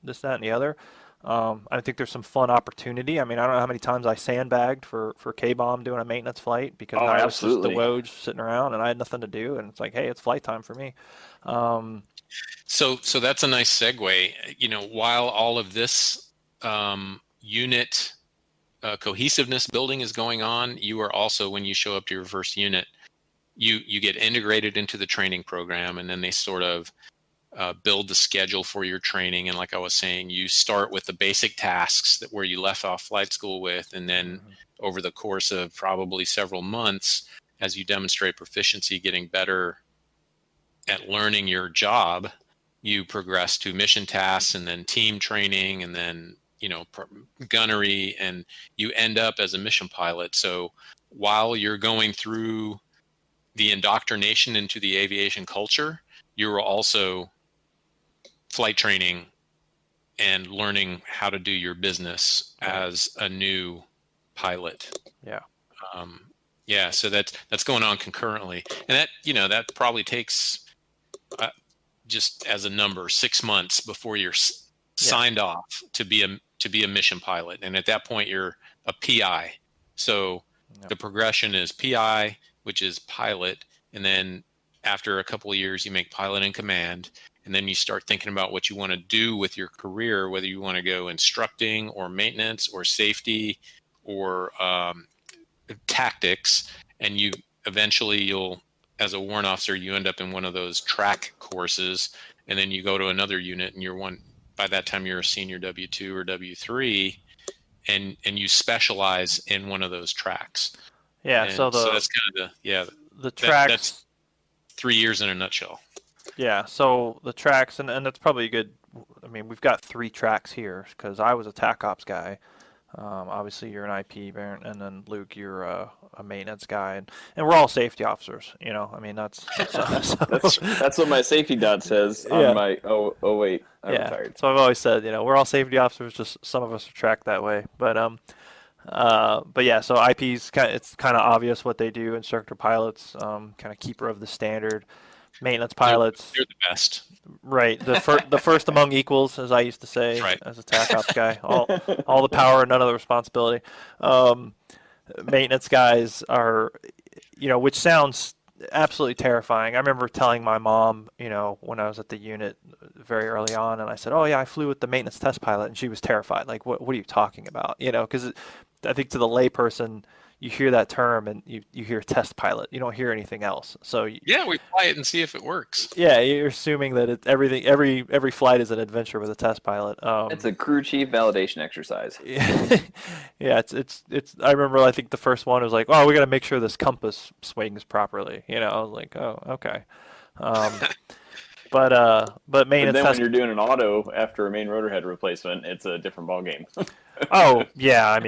this, that, and the other. I think there's some fun opportunity. I mean, I don't know how many times I sandbagged for K-Bomb doing a maintenance flight, because I was just the Woj sitting around and I had nothing to do, and it's like, hey, it's flight time for me. So that's a nice segue. While all of this unit cohesiveness building is going on, you are also, when you show up to your first unit, you get integrated into the training program, and then they sort of build the schedule for your training. And like I was saying, you start with the basic tasks where you left off flight school with, and then over the course of probably several months, as you demonstrate proficiency, getting better at learning your job, you progress to mission tasks, and then team training, and then gunnery, and you end up as a mission pilot. So while you're going through the indoctrination into the aviation culture, you're also flight training and learning how to do your business as a new pilot. So that's going on concurrently, and that probably takes just as a number 6 months before you're signed off to be a mission pilot. And at that point, you're a PI. So the progression is PI, which is pilot, and then after a couple of years, you make pilot in command, and then you start thinking about what you want to do with your career, whether you want to go instructing or maintenance or safety or tactics. And you eventually, as a warrant officer, you end up in one of those track courses, and then you go to another unit and you're by that time you're a senior W2 or W3, and you specialize in one of those tracks. Yeah. And So so that's kind of the tracks. That's 3 years in a nutshell. Yeah. So the tracks, and that's probably a good. I mean, we've got 3 tracks here because I was a TAC Ops guy. Obviously, you're an IP, Barrett, and then Luke, you're a maintenance guy, and we're all safety officers. You know, I mean, that's That's what my safety dot says on Yeah. my. Oh wait, I yeah. retired. So I've always said, we're all safety officers. Just some of us are tracked that way, but yeah. So IPs, it's kind of obvious what they do. Instructor pilots, kind of keeper of the standard. Maintenance pilots, They're the best. right? The first among equals, as I used to say, That's right. as a TAC Ops guy. All the power, none of the responsibility. Maintenance guys are, which sounds absolutely terrifying. I remember telling my mom, when I was at the unit very early on, and I said, "Oh yeah, I flew with the maintenance test pilot," and she was terrified. Like, what are you talking about? Because I think to the layperson, you hear that term and you hear test pilot. You don't hear anything else. So Yeah, we fly it and see if it works. yeah, you're assuming that every flight is an adventure with a test pilot. It's a crew chief validation exercise. Yeah, it's. I remember. I think the first one was like, "Oh, we got to make sure this compass swings properly." I was like, "Oh, okay." But maintenance But then when test. you're doing an auto after a main rotor head replacement, it's a different ballgame. Oh yeah,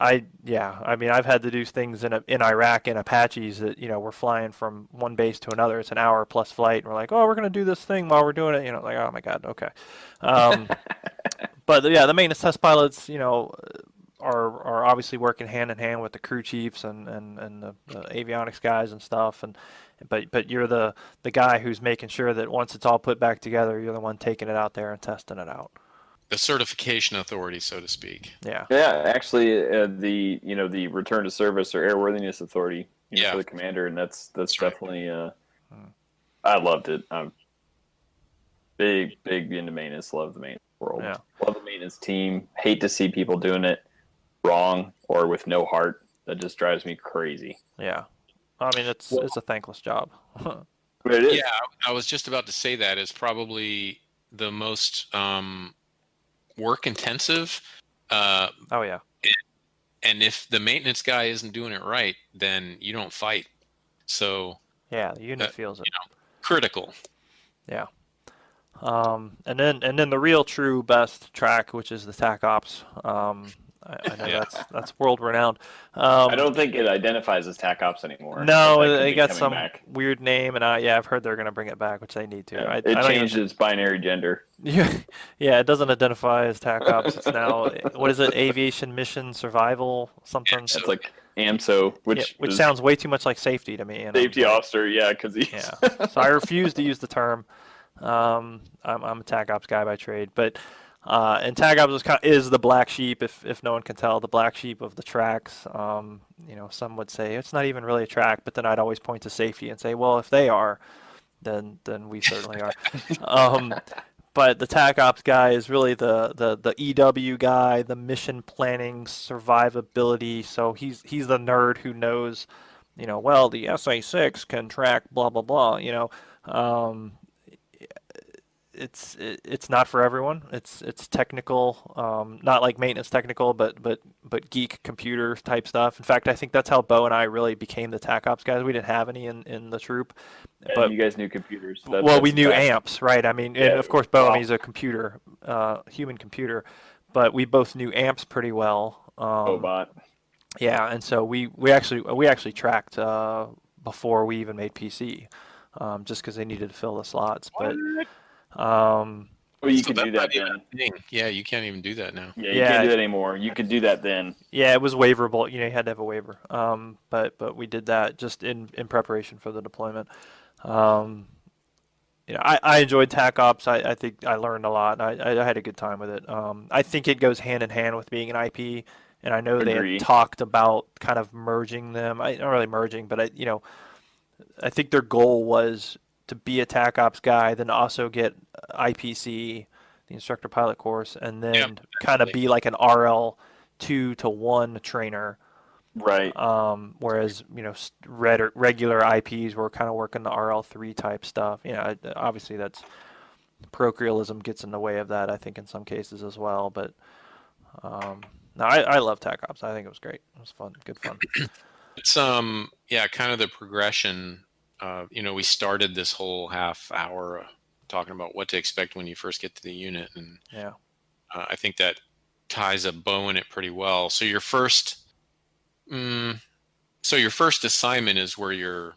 I've had to do things in Iraq in Apaches that we're flying from one base to another. It's an hour plus flight, and we're like, "Oh, we're gonna do this thing while we're doing it." Like, oh my god, okay. But yeah, the maintenance test pilots, are obviously working hand in hand with the crew chiefs and the avionics guys and stuff. But you're the guy who's making sure that once it's all put back together, you're the one taking it out there and testing it out. The certification authority, so to speak. Yeah. Yeah, actually, the return to service or airworthiness authority for the commander, and that's definitely. I loved it. I'm big into maintenance. Love the maintenance world. Yeah. Love the maintenance team. Hate to see people doing it wrong or with no heart. That just drives me crazy. Yeah. I mean, it's a thankless job. But it is. Yeah, I was just about to say that is probably the most work intensive. Oh yeah. And if the maintenance guy isn't doing it right, then you don't fight. So yeah, the unit feels it. Critical. Yeah. And then the real true best track, which is the TAC Ops. I know that's world renowned. I don't think it identifies as TAC Ops anymore. No, they got some back. weird name, and I've heard they're going to bring it back, which they need to. Yeah, it changed its binary gender. Yeah, it doesn't identify as TAC Ops. It's now what is it? Aviation Mission Survival something. It's like AMSO, which sounds way too much like safety to me. And safety officer, yeah, because So I refuse to use the term. I'm a TAC Ops guy by trade, but. And TAC Ops is the black sheep, if no one can tell, the black sheep of the tracks. Some would say it's not even really a track, but then I'd always point to safety and say, well, if they are, then we certainly are. But the TAC Ops guy is really the EW guy, the mission planning, survivability. So he's the nerd who knows, well, the SA6 can track blah blah blah. It's not for everyone. It's technical, not like maintenance technical, but geek computer type stuff. In fact, I think that's how Bo and I really became the TAC Ops guys. We didn't have any in the troop, but you guys knew computers. We knew amps, right? I mean, and of course, Bo, I mean, he's a computer, human computer, but we both knew amps pretty well. Bot. Yeah, and so we actually tracked before we even made PC, just because they needed to fill the slots, but. Well, you could do that then. Yeah, you can't even do that now. Yeah, you can't do that anymore. You could do that then. Yeah, it was waiverable. You had to have a waiver. But we did that just in preparation for the deployment. I enjoyed TAC Ops. I think I learned a lot. I had a good time with it. I think it goes hand in hand with being an IP, and I know they had talked about kind of merging them. Not really merging, but I think their goal was to be a TAC Ops guy, then also get IPC, the instructor pilot course, and then kind of be like an RL 2 to 1 trainer. Right. Whereas, regular IPs were kind of working the RL3 type stuff. Obviously that's parochialism gets in the way of that, I think, in some cases as well. But no, I love TAC Ops. I think it was great. It was fun, good fun. It's yeah, kind of the progression. We started this whole half hour talking about what to expect when you first get to the unit, and Yeah. I think that ties a bow in it pretty well. So your first assignment is where you're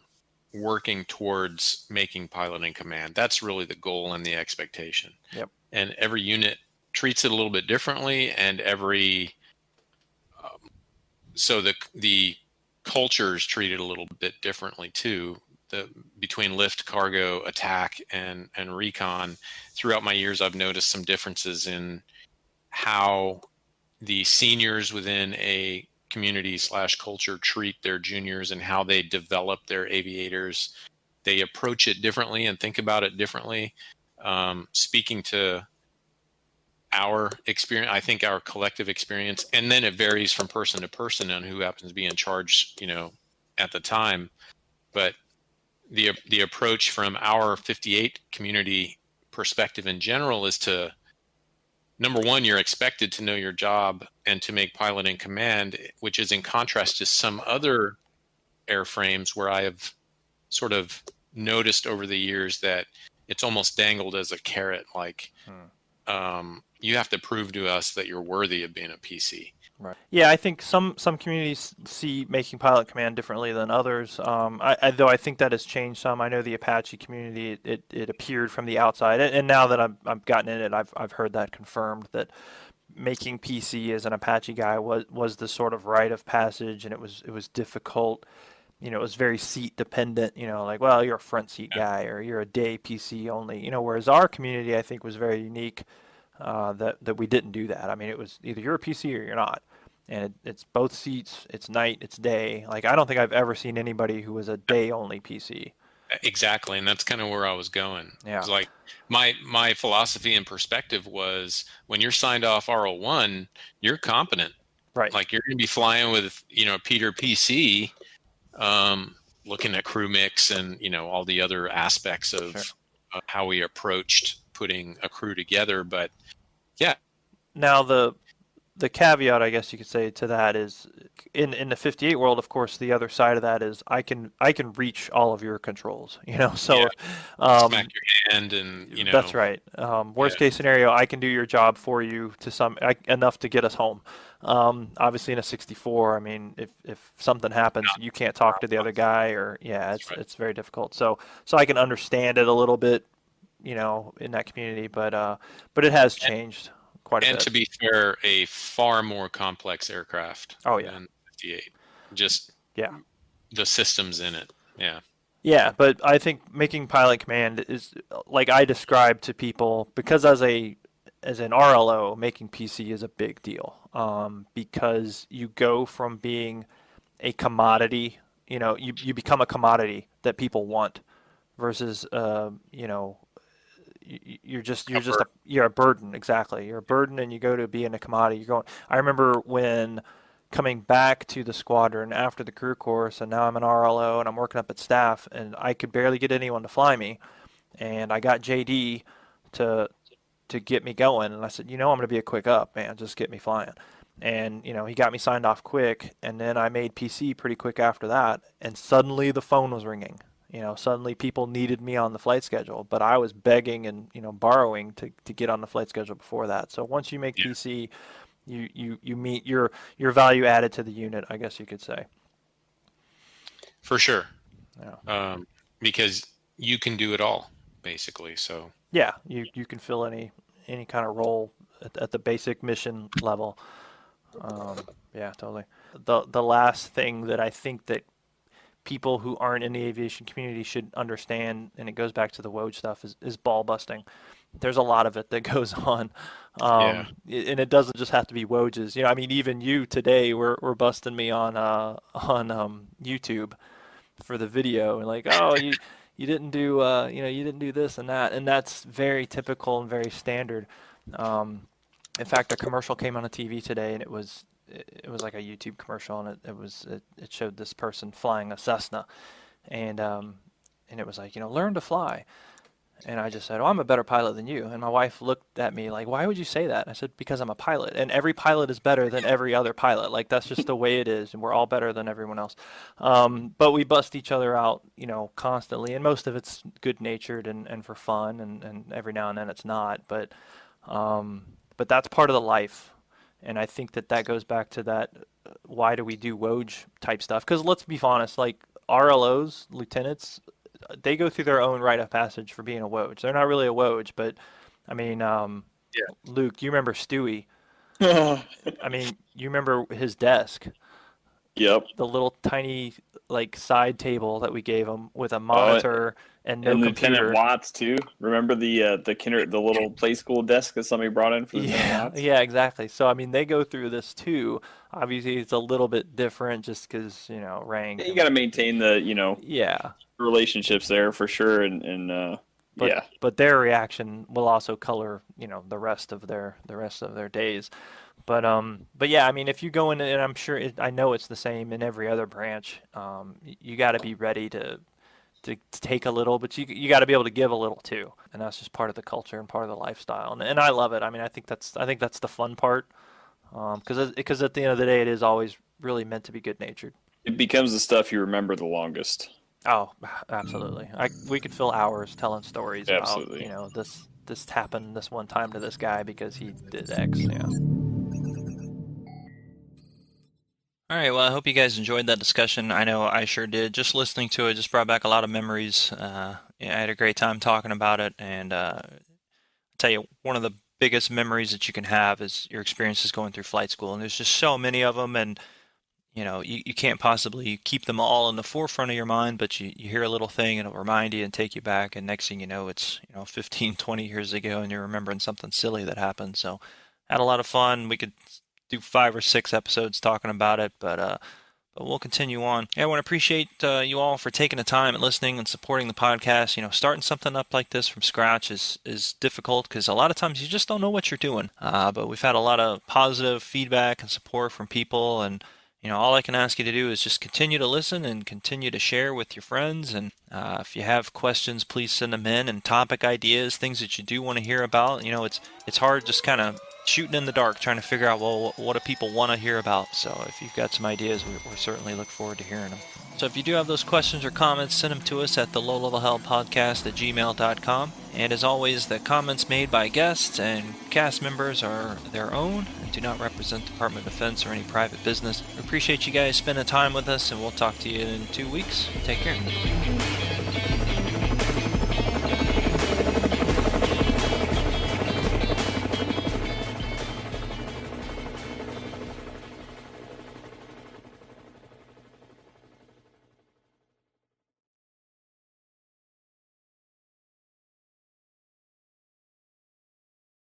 working towards making pilot in command. That's really the goal and the expectation. Yep. And every unit treats it a little bit differently, and so the culture is treated a little bit differently too. Between lift, cargo, attack, and recon. Throughout my years, I've noticed some differences in how the seniors within a community / culture treat their juniors and how they develop their aviators. They approach it differently and think about it differently. Speaking to our experience, I think our collective experience, and then it varies from person to person on who happens to be in charge, at the time. But the approach from our 58 community perspective in general is to, number one, you're expected to know your job and to make pilot in command, which is in contrast to some other airframes where I have sort of noticed over the years that it's almost dangled as a carrot, like you have to prove to us that you're worthy of being a PC. Right. Yeah, I think some communities see making pilot command differently than others. Though I think that has changed some. I know the Apache community, it appeared from the outside, and now that I've gotten in it, I've heard that confirmed, that making PC as an Apache guy was the sort of rite of passage, and it was difficult. It was very seat dependent. Like, well, you're a front seat guy, or you're a day PC only. Whereas our community, I think, was very unique. That we didn't do that. I mean, it was either you're a PC or you're not, and it's both seats. It's night, it's day. Like, I don't think I've ever seen anybody who was a day only PC. Exactly, and that's kind of where I was going. Yeah. It's like my philosophy and perspective was, when you're signed off RO1, you're competent. Right. Like, you're going to be flying with Peter PC, looking at crew mix and all the other aspects of how we approached putting a crew together. But yeah. Now the caveat, I guess you could say, to that is, in the 58 world, of course, the other side of that is I can reach all of your controls. So smack your hand and that's right. Worst case scenario, I can do your job for you enough to get us home. Obviously, in a 64, I mean, if something happens, you can't talk to the other guy, or it's very difficult. So I can understand it a little bit, in that community, but it has changed quite a bit. And to be fair, a far more complex aircraft than 58. Just the systems in it. Yeah. Yeah, but I think making pilot command is, like I described to people, because as an RLO, making PC is a big deal, because you go from being a commodity, you become a commodity that people want, versus you're a burden. Exactly, you're a burden, and you go to being a commodity. I remember when coming back to the squadron after the crew course, and now I'm an RLO and I'm working up at staff, and I could barely get anyone to fly me, and I got JD to get me going, and I said, I'm going to be a quick up, man, just get me flying. And he got me signed off quick, and then I made PC pretty quick after that, and suddenly the phone was ringing. Suddenly people needed me on the flight schedule, but I was begging and borrowing to get on the flight schedule before that. So once you make PC, you meet your value added to the unit, I guess you could say. For sure. Yeah. Because you can do it all, basically. So yeah, you can fill any kind of role at the basic mission level. Yeah, totally. The last thing that I think that people who aren't in the aviation community should understand, and it goes back to the Woj stuff, is ball busting. There's a lot of it that goes on, and it doesn't just have to be Woj's. I mean, even you today were busting me on YouTube for the video, and like, oh, you didn't do you didn't do this and that, and that's very typical and very standard. In fact, a commercial came on the TV today, and it was like a YouTube commercial, and it showed this person flying a Cessna, and it was like, learn to fly. And I just said, "Oh, I'm a better pilot than you." And my wife looked at me like, "Why would you say that?" I said, "Because I'm a pilot, and every pilot is better than every other pilot. Like that's just the way it is, and we're all better than everyone else." But we bust each other out, constantly, and most of it's good-natured and for fun, and every now and then it's not. But that's part of the life, and I think that goes back to that. Why do we do Woj type stuff? Because let's be honest, like RLOs, lieutenants, they go through their own rite of passage for being a Woj. They're not really a Woj, but I mean, Luke, you remember Stewie? I mean, you remember his desk, Yep. the little tiny like side table that we gave him with a Oh, monitor and no and Lieutenant computer. Watts too. Remember the little play school desk that somebody brought in for Lieutenant Yeah, Watts? yeah, exactly. So I mean, they go through this too. Obviously, it's a little bit different just because rank Yeah, you and got to maintain the yeah. relationships there for sure, and But yeah. but their reaction will also color the rest of their days. But yeah, I mean, if you go in, and I know it's the same in every other branch. You got to be ready to take a little, but you got to be able to give a little too, and that's just part of the culture and part of the lifestyle. And I love it. I mean, I think that's the fun part, because at the end of the day, it is always really meant to be good natured. It becomes the stuff you remember the longest. Oh, absolutely. We could fill hours telling stories about, Absolutely. this happened this one time to this guy because he did X. Yeah. All right, well, I hope you guys enjoyed that discussion. I know I sure did. Just listening to it just brought back a lot of memories. Yeah, I had a great time talking about it, and I tell you, one of the biggest memories that you can have is your experiences going through flight school, and there's just so many of them, and you can't possibly keep them all in the forefront of your mind, but you hear a little thing and it'll remind you and take you back, and next thing you know, it's 15, 20 years ago, and you're remembering something silly that happened. So, had a lot of fun. We could do 5 or 6 episodes talking about it, but we'll continue on. Yeah, I want to appreciate you all for taking the time and listening and supporting the podcast. Starting something up like this from scratch is difficult because a lot of times you just don't know what you're doing. But we've had a lot of positive feedback and support from people, and all I can ask you to do is just continue to listen and continue to share with your friends. And if you have questions, please send them in, and topic ideas, things that you do want to hear about. It's hard just kind of shooting in the dark trying to figure out, well, what do people want to hear about. So if you've got some ideas, we certainly look forward to hearing them. So if you do have those questions or comments, send them to us at the lowlevelhellpodcast@gmail.com. And as always, the comments made by guests and cast members are their own and do not represent the Department of Defense or any private business. We appreciate you guys spending time with us, and we'll talk to you in 2 weeks. Take care.